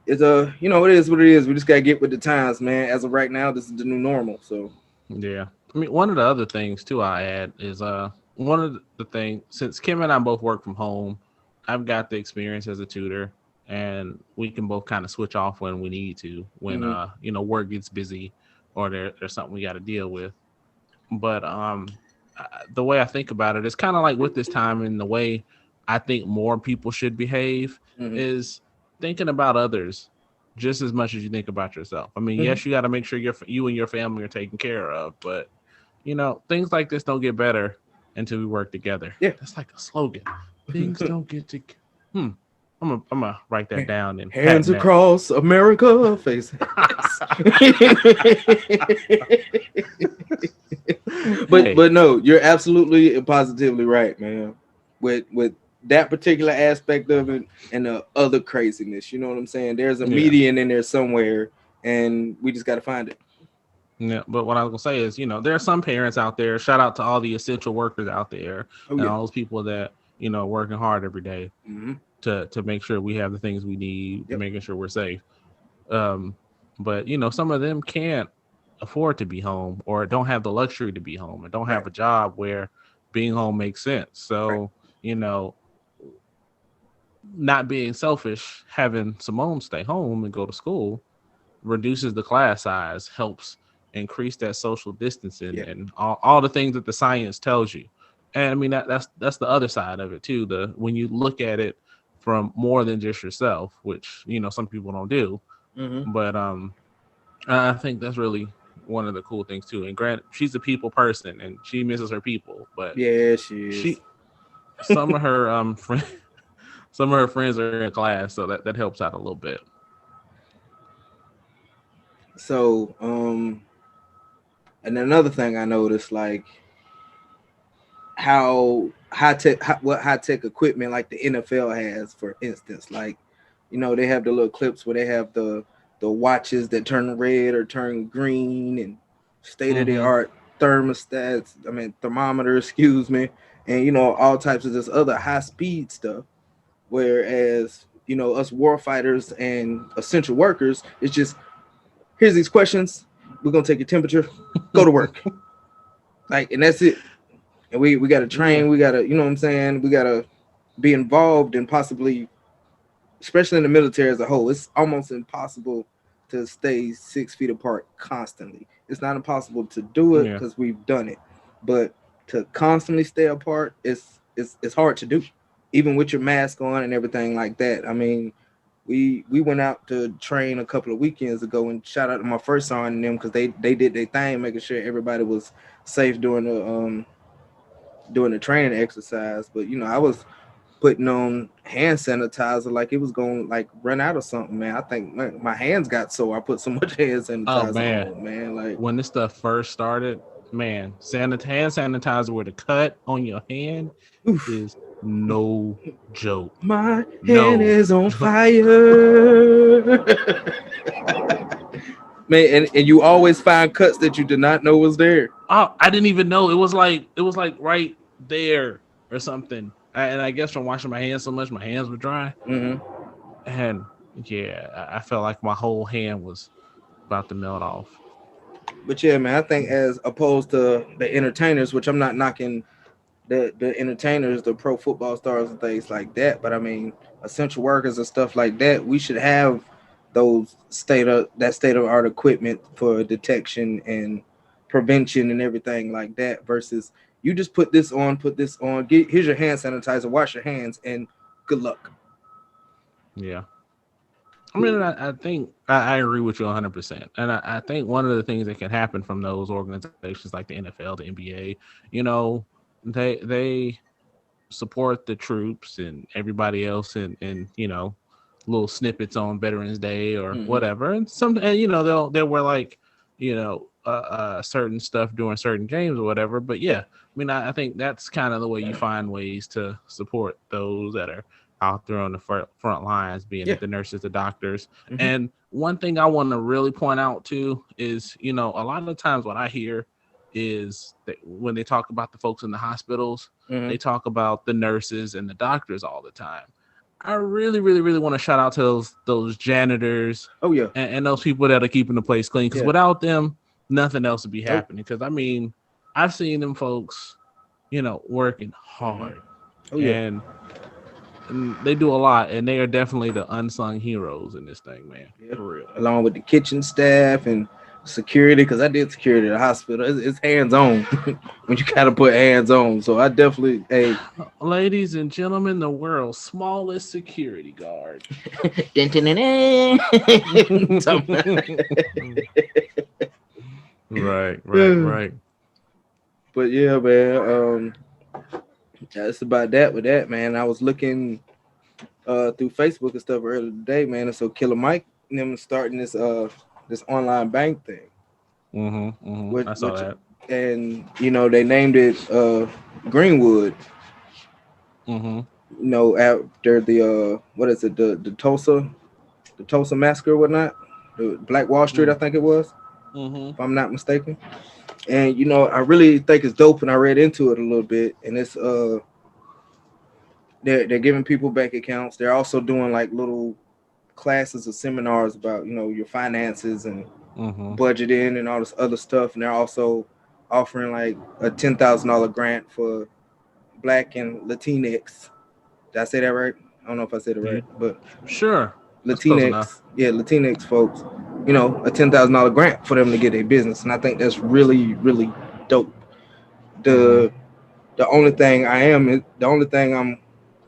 it's it is what it is. We just gotta get with the times, man. As of right now, this is the new normal. So yeah. I mean, one of the other things too I add is one of the things, since Kim and I both work from home, I've got the experience as a tutor, and we can both kind of switch off when we need to, when work gets busy or there's something we got to deal with. But the way I think about it is kind of like with this time, and the way I think more people should behave is thinking about others just as much as you think about yourself. I mean, yes, you got to make sure you and your family are taken care of, but things like this don't get better until we work together. Yeah, that's like a slogan. Things don't get to. I'm gonna write that down and hands across America, face. But no, you're absolutely and positively right, man. With that particular aspect of it and the other craziness. You know what I'm saying? There's a Yeah. median in there somewhere, and we just got to find it. Yeah, but what I was gonna say is, there are some parents out there. Shout out to all the essential workers out there Oh and yeah. all those people that working hard every day Mm-hmm. to make sure we have the things we need, Yep. making sure we're safe. Um, but some of them can't afford to be home or don't have the luxury to be home and don't Right. have a job where being home makes sense. Right. So not being selfish, having Simone stay home and go to school reduces the class size, helps increase that social distancing Yeah. and all the things that the science tells you. And I mean that's the other side of it too. When you look at it from more than just yourself, which some people don't do, Mm-hmm. but I think that's really one of the cool things too. And granted, she's a people person and she misses her people, but Yeah, she is. she some of her some of her friends are in class, so that helps out a little bit. So, and another thing I noticed, like how what high tech equipment like the NFL has, for instance, like they have the little clips where they have the watches that turn red or turn green and state of the Mm-hmm. art thermostats. I mean thermometer, excuse me, and all types of this other high speed stuff. Whereas us war fighters and essential workers, it's just here's these questions. We're gonna take your temperature, go to work, like, and that's it. And we got to train. Yeah. We got to, what I'm saying. We got to be involved and possibly, especially in the military as a whole. It's almost impossible to stay 6 feet apart constantly. It's not impossible to do it Yeah. because we've done it, but to constantly stay apart, it's hard to do, even with your mask on and everything like that. I mean, we went out to train a couple of weekends ago, and shout out to my first sergeant and them because they did their thing, making sure everybody was safe during the training exercise. But I was putting on hand sanitizer like it was going like run out or something, man. I think my hands got sore. I put so much hand Oh sanitizer man, on, man. Like, when this stuff first started, man, hand sanitizer with a cut on your hand oof, is no joke. my hand No is on joke. fire. Man, and you always find cuts that you did not know was there. Oh, I didn't even know it was like right there or something. And I guess from washing my hands so much, my hands were dry. Mm-hmm. And yeah, I felt like my whole hand was about to melt off. But yeah, man, I think as opposed to the entertainers, which I'm not knocking the entertainers, the pro football stars and things like that, but I mean essential workers and stuff like that, we should have those state of art equipment for detection and prevention and everything like that. Versus you just put this on, here's your hand sanitizer, wash your hands, and good luck. Yeah. I mean, I think I agree with you 100%. And I think one of the things that can happen from those organizations like the NFL, the NBA, you know, they support the troops and everybody else and little snippets on Veterans Day or Mm-hmm. whatever. And they'll wear like, certain stuff during certain games or whatever. But yeah, I mean, I think that's kind of the way you find ways to support those that are out there on the front lines, being Yeah. it the nurses, the doctors. Mm-hmm. And one thing I want to really point out too is, a lot of times what I hear is that when they talk about the folks in the hospitals, Mm-hmm. they talk about the nurses and the doctors all the time. I really, really, really want to shout out to those janitors Oh yeah. and those people that are keeping the place clean. Because Yeah. without them, nothing else would be Nope. happening. Because I mean, I've seen them folks, working hard, Oh yeah. and they do a lot, and they are definitely the unsung heroes in this thing, man. Yeah. For real. Along with the kitchen staff and security, because I did security at the hospital. It's hands on when you gotta put hands on. So I definitely, hey, Ladies and gentlemen, the world's smallest security guard. Right. But yeah, man. That's about that with that, man. I was looking through Facebook and stuff earlier today, man. And so Killer Mike and them starting this online bank thing. I saw that. And they named it Greenwood. Mm-hmm. you know, after the what is it, the Tulsa massacre or whatnot, the Black Wall Street, I think it was, Mm-hmm. if I'm not mistaken. And you know, I really think it's dope, and I read into it a little bit, and it's they're giving people bank accounts. They're also doing like little classes or seminars about, you know, your finances and Mm-hmm. budgeting and all this other stuff. And they're also offering like a $10,000 grant for Black and Latinx. Did I say that right? I don't know if I said it right, You but sure? That's close enough. Latinx, yeah, Latinx folks, you know, a $10,000 grant for them to get a business, and I think that's really, really dope. Mm-hmm. The the only thing I'm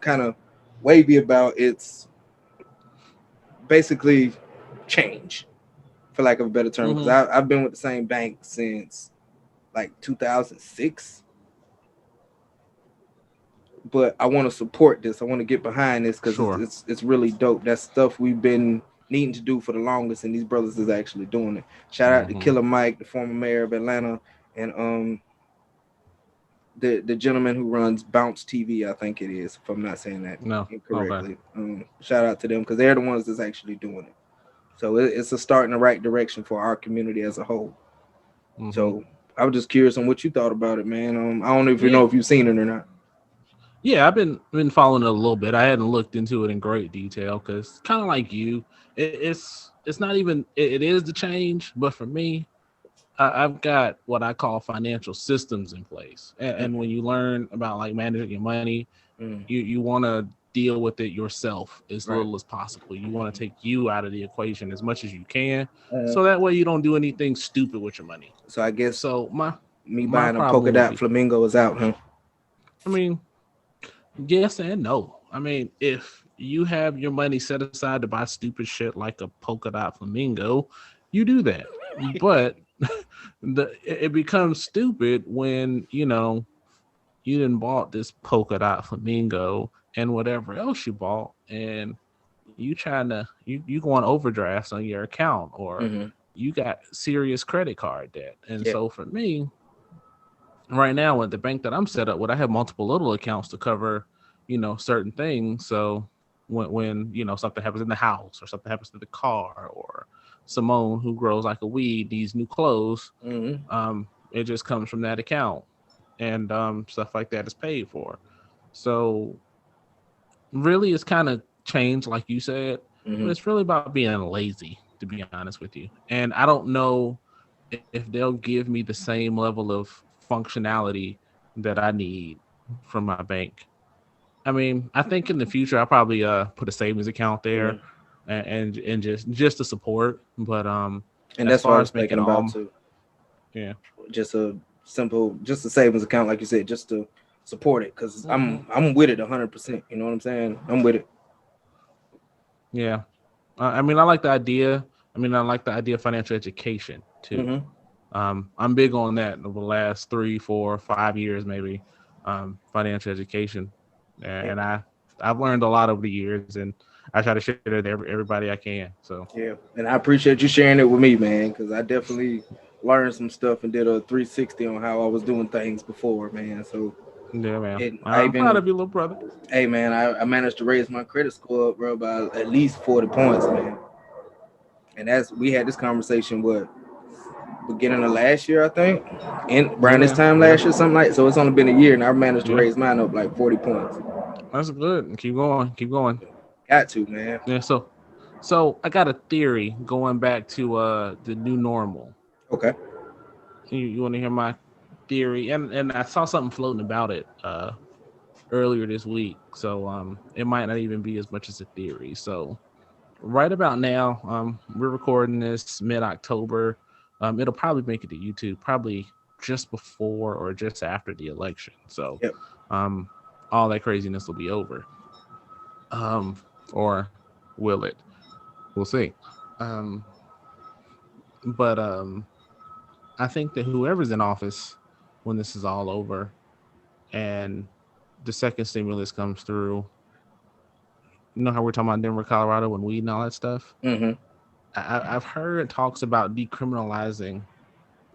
kind of wavy about, it's basically change, for lack of a better term, because Mm-hmm. I've been with the same bank since like 2006, but I want to support this. I want to get behind this because Sure. it's really dope. That's stuff we've been needing to do for the longest, and these brothers is actually doing it. Shout out to Mm-hmm. Killer Mike, the former mayor of Atlanta, and the gentleman who runs Bounce TV, I think it is, if I'm not saying that No. Okay. incorrectly. Shout out to them because they're the ones that's actually doing it. So it's a start in the right direction for our community as a whole. Mm-hmm. So I was just curious on what you thought about it, man. I don't know if you Yeah. know if you've seen it or not. Yeah, I've been following it a little bit. I hadn't looked into it in great detail because kind of like you, it's not even it is the change, but for me, I've got what I call financial systems in place, and when you learn about like managing your money, Mm, you want to deal with it yourself as right. little as possible. You want to take you out of the equation as much as you can, Uh, so that way you don't do anything stupid with your money. so I guess So me my buying a polka problem would dot be, flamingo is out, huh? I mean, yes and no. I mean, if you have your money set aside to buy stupid shit like a polka dot flamingo, you do that. But it becomes stupid when you didn't bought this polka dot flamingo and whatever else you bought, and you go on overdrafts on your account, or Mm-hmm. you got serious credit card debt. And Yeah. so for me, right now at the bank that I'm set up with, I have multiple little accounts to cover, certain things. So when something happens in the house, or something happens to the car, or Simone, who grows like a weed, needs new clothes, Mm-hmm. it just comes from that account, and stuff like that is paid for. So really, it's kind of changed, like you said, but Mm-hmm. it's really about being lazy, to be honest with you. And I don't know if they'll give me the same level of functionality that I need from my bank. I mean, I think in the future I'll probably put a savings account there, Mm-hmm. and just to support. But And as that's what I far was as making thinking about all, too. yeah. Just a just a savings account, like you said, just to support it, because Hmm. I'm with it 100%. You know what I'm saying? I'm with it. Yeah. I mean, I like the idea. I mean, I like the idea of financial education too. Mm-hmm. I'm big on that over the last 3, 4, 5 years, maybe. Financial education, Yeah. and I've learned a lot over the years, and I try to share it with everybody I can. So Yeah, and I appreciate you sharing it with me, man, because I definitely learned some stuff and did a 360 on how I was doing things before, man. So, yeah, man, and I I'm proud even, of you, little brother. hey, man, I managed to raise my credit score up, bro, by at least 40 points, man. And we had this conversation, what, beginning of last year, I think, and Yeah, around this man. time Yeah, last year, something like. So it's only been a year, and I managed to yeah. raise mine up like 40 points. That's good. Keep going. Keep going. Got to, man. Yeah. So I got a theory going back to the new normal. Okay. You want to hear my theory? And I saw something floating about it earlier this week. So it might not even be as much as a theory. So right about now, we're recording this mid-October. It'll probably make it to YouTube probably just before or just after the election. So Yep. um all that craziness will be over. Um or will it? We'll see. Um but I think that whoever's in office when this is all over and the second stimulus comes through, you know how we're talking about Denver, Colorado, and weed and all that stuff. Mm-hmm. I've heard talks about decriminalizing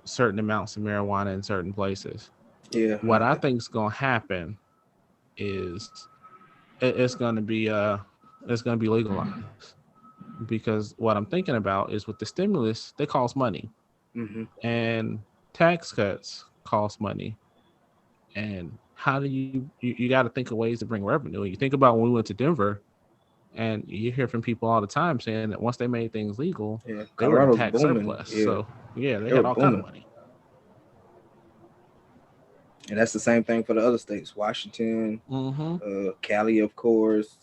certain amounts of marijuana in certain places. Yeah. What I think is going to happen is it's gonna be legalized. Because what I'm thinking about is with the stimulus, they cost money, Mm-hmm. and tax cuts cost money. And how do you got to think of ways to bring revenue? And you think about when we went to Denver, and you hear from people all the time saying that once they made things legal, Yeah, they were in Colorado's tax booming. surplus. Yeah, So yeah, they they were had all kind of booming, money. and that's the same thing for the other states. Washington, Mm-hmm. Cali, of course.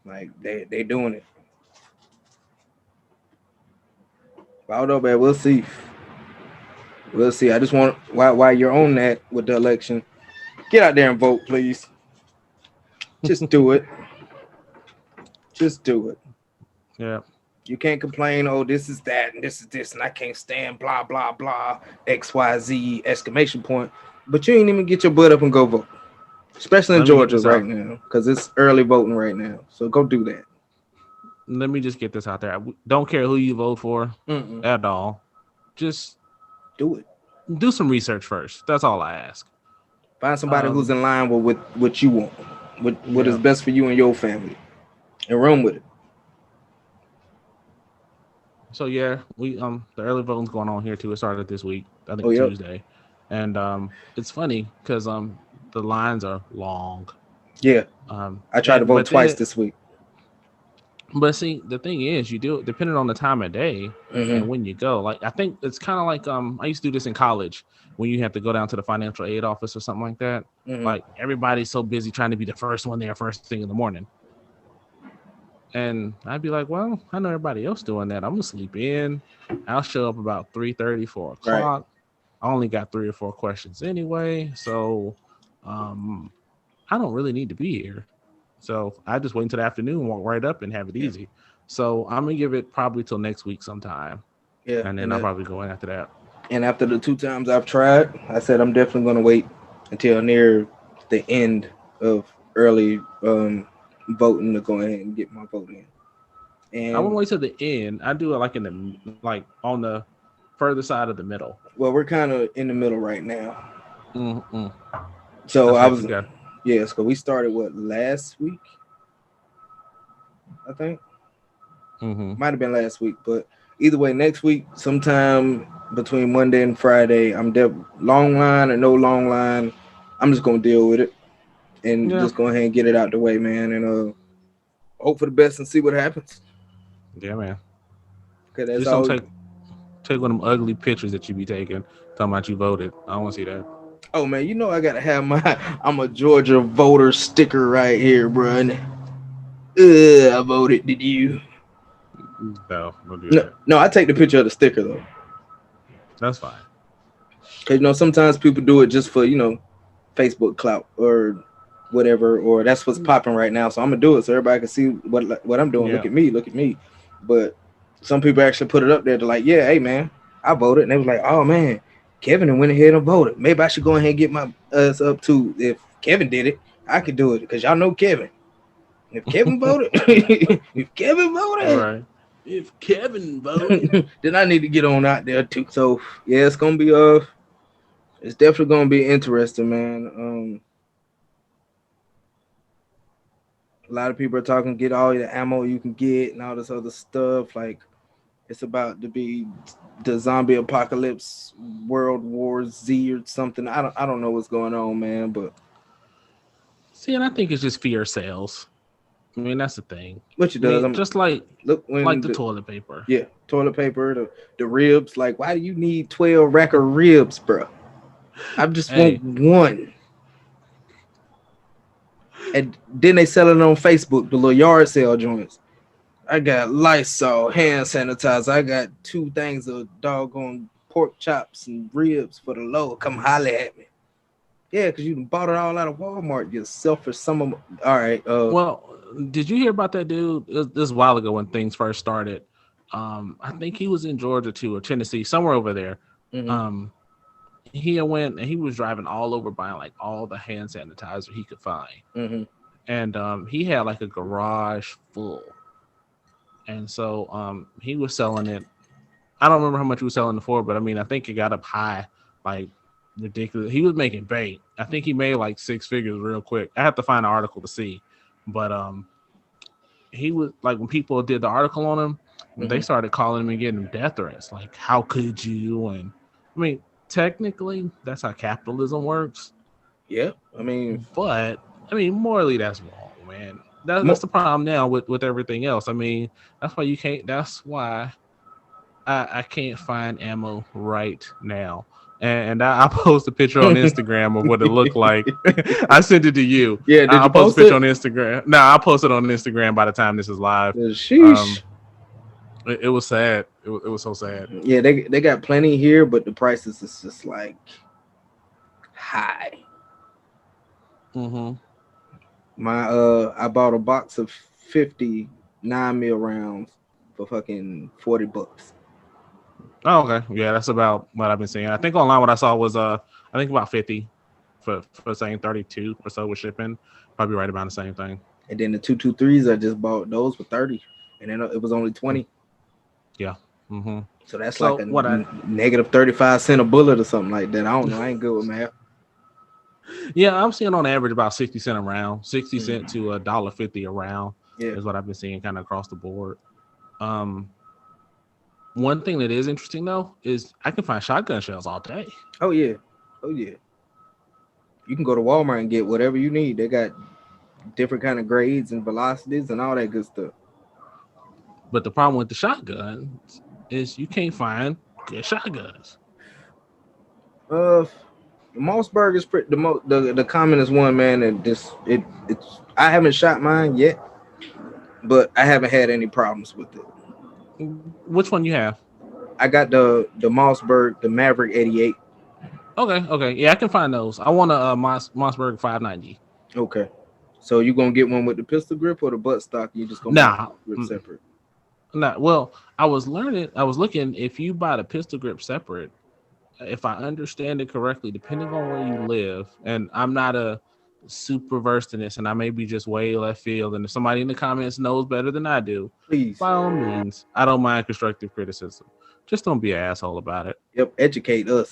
Like they doing it. But I don't know, man. We'll see. We'll see. I just want while you're on that with the election, get out there and vote, please. Just do it. Just do it. Yeah. You can't complain, oh, this is that, and this is this, and I can't stand blah, blah, blah, XYZ, exclamation point. But you ain't even get your butt up and go vote. Especially in Let me get Georgia this right out. now, because it's early voting right now. So go do that. Let me just get this out there. I don't care who you vote for Mm-mm. at all. Just Do it. do some research first. That's all I ask. Find somebody who's in line with what you want, what is Yeah. best for you and your family, and run with it. So yeah, we the early voting's going on here too. It started this week, I Oh, think yep. Tuesday, and it's funny because the lines are long. Yeah. I tried to And vote twice this week. but see, the thing is, you do it depending on the time of day Mm-hmm. and when you go. Like I think it's kind of like I used to do this in college when you have to go down to the financial aid office or something like that. Mm-hmm. Like everybody's so busy trying to be the first one there first thing in the morning. And I'd be like, well, I know everybody else doing that. I'm gonna sleep in. I'll show up about 3:30, 4 o'clock. Right. I only got 3 or 4 questions anyway, so um, I don't really need to be here. So I just wait until the afternoon, walk right up, and have it Yeah. easy. So I'm gonna give it probably till next week sometime, Yeah. and then I'll probably go in after that. And after the 2 times I've tried, I said I'm definitely going to wait until near the end of early voting to go ahead and get my vote in. I won't And wait till the end. I do it like in the on the further side of the middle. well, we're kind of in the middle right now. Mm-mm. So That's I what was, you got. yes, because we started last week, I think. Mm-hmm. Might have been last week, but either way, next week, sometime between Monday and Friday, long line or no long line. I'm just gonna deal with it and Yeah. just go ahead and get it out the way, man, and hope for the best and see what happens. Yeah, man. Cause that's Just don't all. take one of them ugly pictures that you be taking, talking about you voted. I don't want to see that. Oh man, you know I gotta have my I'm a Georgia voter sticker right here, bro. I voted. Did you? No, don't do No, that. no. I take the picture of the sticker though, That's fine. cause sometimes people do it just for Facebook clout or whatever, or that's what's popping right now. So I'm gonna do it so everybody can see what I'm doing. Yeah. Look at me. But some people actually put it up there to like, yeah, hey man, I voted, and they was like, oh man, Kevin went ahead and voted. Maybe I should go ahead and get my us up too. If Kevin did it, I could do it because y'all know Kevin. If Kevin voted, if Kevin voted, Right. If Kevin voted. then I need to get on out there too. So yeah, it's gonna be it's definitely gonna be interesting, man. A lot of people are talking get all the ammo you can get and all this other stuff. Like it's about to be the zombie apocalypse, World War Z or something. I don't know what's going on, man. But See, and I think it's just fear sales. I mean, that's the thing. what it I does, mean, just like look when the toilet paper. yeah, toilet paper, the ribs. Like, why do you need 12 rack of ribs, bro? I just Hey, want one. And then they sell it on Facebook, the little yard sale joints. I got Lysol, hand sanitizer. I got 2 things of doggone pork chops and ribs for the low. Come holler at me. Yeah, because you bought it all out of Walmart yourself for some of them. All right. well, did you hear about that dude? This a while ago when things first started. I think he was in Georgia too, or Tennessee, somewhere over there. Mhm. He went and he was driving all over buying like all the hand sanitizer he could find. Mhm. And he had like a garage full. And so he was selling it. I don't remember how much he was selling it for, but I mean, I think it got up high, like ridiculous. He was making bank. I think he made like six figures real quick. I have to find an article to see, but he was like when people did the article on him, they started calling him and getting him death threats. Like, how could you? And I mean, technically, that's how capitalism works. Yeah, I mean, morally, that's wrong, man. That's the problem now with everything else. I mean, that's why you can't. That's why I can't find ammo right now. And I post a picture on Instagram of what it looked like. I sent it to you. Yeah, did I you post post a picture it? on Instagram. No, I posted on Instagram by the time this is live. Sheesh. It was sad. It was so sad. Yeah, they got plenty here, but the prices is just like high. Mm-hmm. I bought a box of 50 9mm rounds for fucking $40. Oh, okay. Yeah, that's about what I've been seeing. I think online what I saw was I think about 50 for saying 32 or so with shipping. Probably right about the same thing. And then the 223s, I just bought those for 30, and then it was only 20. Yeah. Mm-hmm. So that's like a negative 35 cent a bullet or something like that. I don't know. I ain't good with math. Yeah, I'm seeing on average about 60 cent a round, 60 cent to $1.50 a round. Yeah, is what I've been seeing kind of across the board. One thing that is interesting though is I can find shotgun shells all day. Oh yeah. You can go to Walmart and get whatever you need. They got different kind of grades and velocities and all that good stuff. But the problem with the shotguns is you can't find good shotguns. Mossberg is the commonest one, man. And it's I haven't shot mine yet, but I haven't had any problems with it. Which one you have? I got the Mossberg, the Maverick 88. Okay. Yeah, I can find those. I want a Mossberg 590. Okay. So you gonna get one with the pistol grip or the butt stock? You just gonna grip separate? Nah. Well, I was looking. If you buy the pistol grip separate, if I understand it correctly, depending on where you live, and I'm not a super versed in this, and I may be just way left field. And if somebody in the comments knows better than I do, please, by all means, I don't mind constructive criticism. Just don't be an asshole about it. Yep, educate us.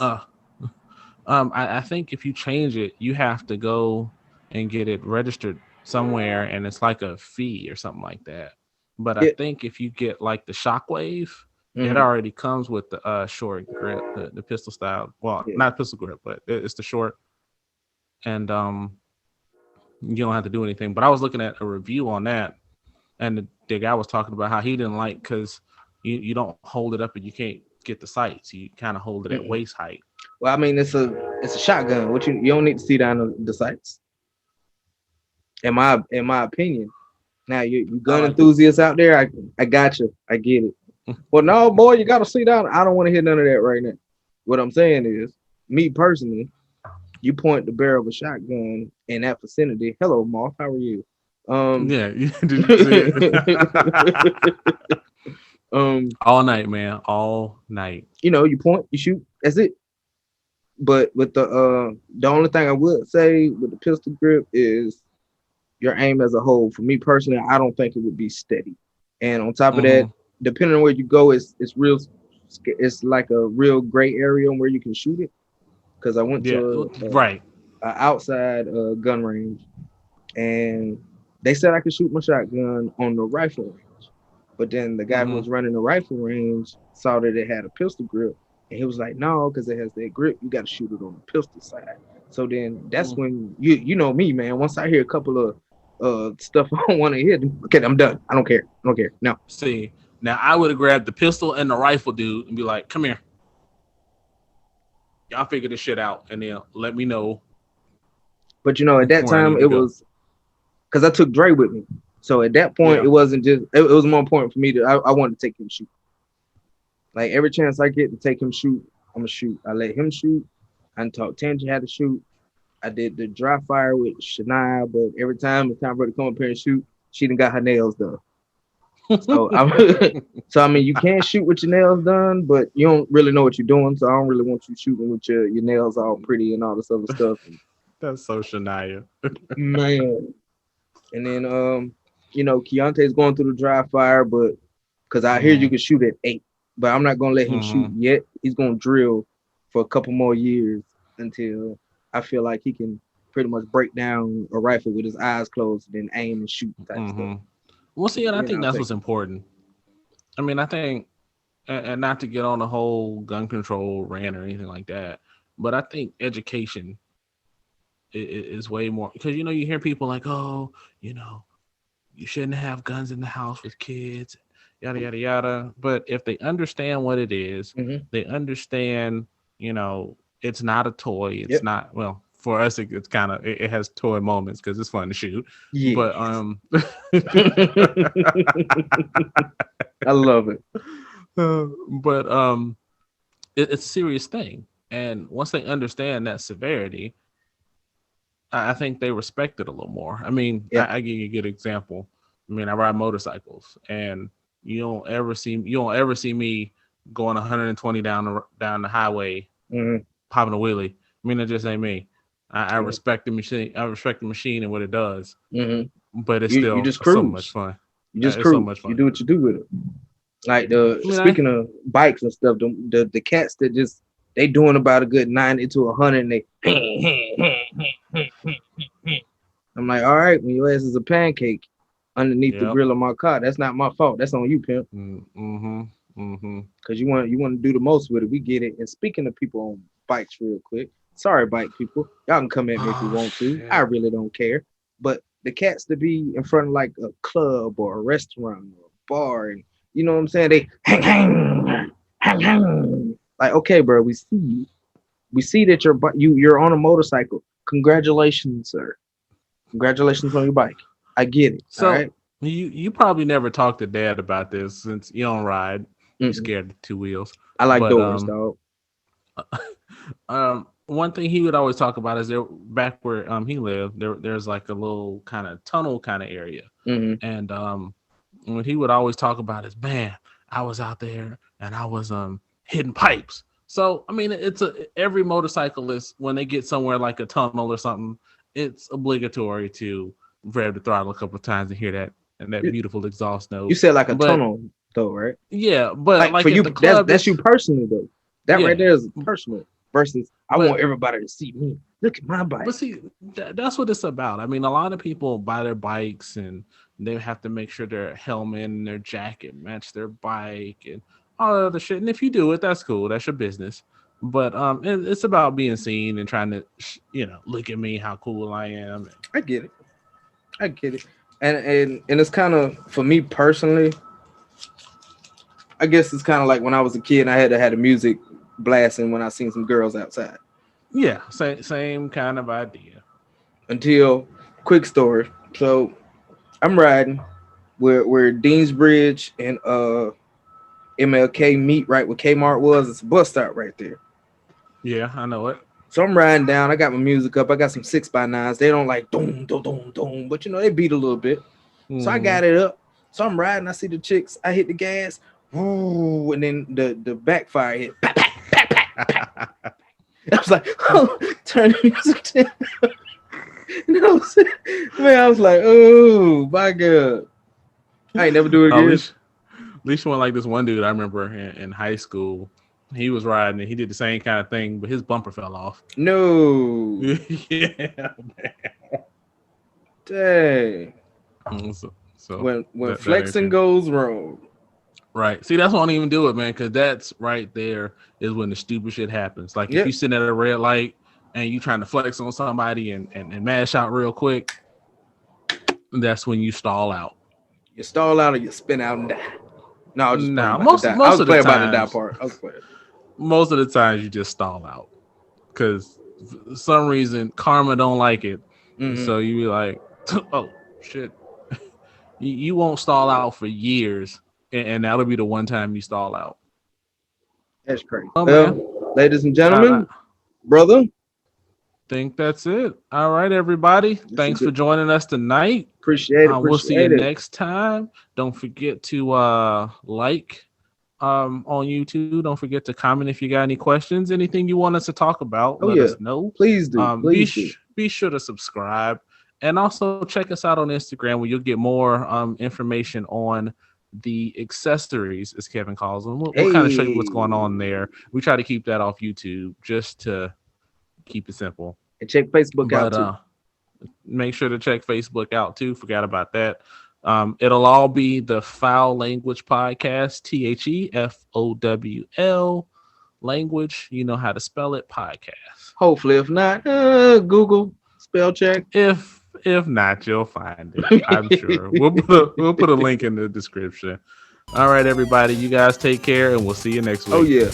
I think if you change it, you have to go and get it registered somewhere, and it's like a fee or something like that. But I think if you get like the Shockwave, it already comes with the short grip, the pistol style. Well, not pistol grip, but it's the short, and you don't have to do anything. But I was looking at a review on that, and the guy was talking about how he didn't like because you don't hold it up and you can't get the sights. You kind of hold it at waist height. Well, I mean, it's a shotgun. What you don't need to see down the sights. In my opinion. Now you gun enthusiasts out there, I got you. I get it. Well, no, boy, you gotta see down. I don't want to hear none of that right now. What I'm saying is, me personally, you point the barrel of a shotgun in that vicinity. Hello, Moth, how are you? Yeah, did you see it? All night, man, all night. You point, you shoot. That's it. But with the only thing I would say with the pistol grip is your aim as a whole. For me personally, I don't think it would be steady. And on top of that, depending on where you go, it's like a real gray area where you can shoot it. Because I went to an outside gun range, and they said I could shoot my shotgun on the rifle range. But then the guy who was running the rifle range saw that it had a pistol grip, and he was like, "No, because it has that grip, you got to shoot it on the pistol side." So then that's when you know me, man. Once I hear a couple of stuff I don't want to hear, okay, I'm done. I don't care. No. See, now I would have grabbed the pistol and the rifle dude and be like, "Come here, y'all figure this shit out, and then let me know." But at that time it was because I took Dre with me. So at that point, it wasn't just. It was more important for me to. I wanted to take him shoot. Like every chance I get to take him shoot, I'm gonna shoot. I let him shoot. I taught Tangy how to shoot. I did the dry fire with Shania, but every time it's time for her to come up here and shoot, she done got her nails done. So I mean, you can shoot with your nails done, but you don't really know what you're doing. So I don't really want you shooting with your nails all pretty and all this other stuff. That's so Shania, man. And then Keontae's going through the dry fire, but because I hear you can shoot at 8, but I'm not gonna let him shoot yet. He's gonna drill for a couple more years until I feel like he can pretty much break down a rifle with his eyes closed and then aim and shoot type stuff. Well, see, and I You know, think I'll that's take what's it. important. I mean, I think, and not to get on the whole gun control rant or anything like that, but I think education is way more, because you hear people like, oh, you know, you shouldn't have guns in the house with kids, yada yada yada. But if they understand what it is, Mm-hmm. they understand, it's not a toy. It's Yep. not, well, for us, it's kind of, it has toy moments because it's fun to shoot. Yeah. But I love it. but it's a serious thing, and once they understand that severity, I think they respect it a little more. I mean, Yeah. I give you a good example. I mean, I ride motorcycles, and you don't ever see me going 120 down the highway, Mm-hmm. popping a wheelie. I mean, that just ain't me. I Yeah. respect the machine. I respect the machine and what it does, Mm-hmm. but it's You still just so much cruise. fun. You just It's so cruise. much You fun. do what you do with it. Like I mean, speaking of bikes and stuff, the cats that just they doing about a good 90 to 100 and they I'm like, all right, when your ass is a pancake underneath the Yep. grill of my car, that's not my fault. That's on you, pimp. Mm-hmm. Mm-hmm. Because you want to do the most with it. We get it. And speaking of people on bikes real quick, sorry, bike people. Y'all can come at me if you Oh, want to. shit. I really don't care. But the cats to be in front of like a club or a restaurant or a bar, and you know what I'm saying? They hang. Like, okay, bro, we see you. We see that you're on a motorcycle. Congratulations, sir. Congratulations on your bike. I get it. All So right. you probably never talked to Dad about this since you don't ride. You're Mm-mm. scared of two wheels. I like But doors, dog. one thing he would always talk about is there back where he lived, there's like a little kind of tunnel kind of area. Mm-hmm. And what he would always talk about is, man, I was out there and I was hitting pipes. So I mean, every motorcyclist, when they get somewhere like a tunnel or something, it's obligatory to rev the throttle a couple of times and hear that You, beautiful exhaust you note. said like a But tunnel, though, right? yeah, but Like for like at you, the that's club, that's you it's personally, though. That right yeah. there is personal. Versus, I want But everybody to see me. Look at my bike. But see, that's what it's about. I mean, a lot of people buy their bikes and they have to make sure their helmet and their jacket match their bike and all that other shit. And if you do it, that's cool. That's your business. But it's about being seen and trying to, look at me, how cool I am. I get it. I get it. And it's kind of for me personally. I guess it's kind of like when I was a kid, and I had to have the music blasting when I seen some girls outside. Yeah, same kind of idea. Until quick story. So I'm riding where Deansbridge and MLK meet right where Kmart was. It's a bus stop right there. Yeah, I know it. So I'm riding down. I got my music up. I got some 6x9s. They don't like doom, doom, doom, doom, but they beat a little bit. So I got it up. So I'm riding. I see the chicks. I hit the gas. Woo, and then the backfire hit. I was like, oh, turn the music down. I was like, oh my God. I ain't never do it Oh, again. at least one like this one dude I remember in high school. He was riding and he did the same kind of thing, but his bumper fell off. No. Yeah, man. Dang. So When flexing goes wrong. Right. See, that's why I don't even do it, man, because that's right there is when the stupid shit happens. Like if you sitting at a red light and you trying to flex on somebody and mash out real quick, that's when you stall out. You stall out or you spin out and die. No, I was just playing about most the die. most I was of the playing about times, the die part. I was playing. Most of the times you just stall out because for some reason karma don't like it. Mm-hmm. So you be like, oh shit. You won't stall out for years, and that'll be the one time you stall out. That's crazy. Oh, well, man. Ladies and gentlemen, brother. Think that's it. All right, everybody. Thanks for joining us tonight. Appreciate it. We'll see you next time. Don't forget to like on YouTube. Don't forget to comment if you got any questions, anything you want us to talk about. Let us know. Please do. Be sure to subscribe. And also check us out on Instagram where you'll get more information on the accessories, as Kevin calls them. We'll kind of show you what's going on there. We try to keep that off YouTube just to Keep it simple. And check Facebook out too. Make sure to check Facebook out too. Forgot about that. It'll all be the Fowl Language Podcast, THEFOWL language. You know how to spell it, podcast. Hopefully, if not, Google spell check. If not, you'll find it. I'm sure. We'll put a link in the description. All right, everybody. You guys take care, and we'll see you next week. Oh yeah.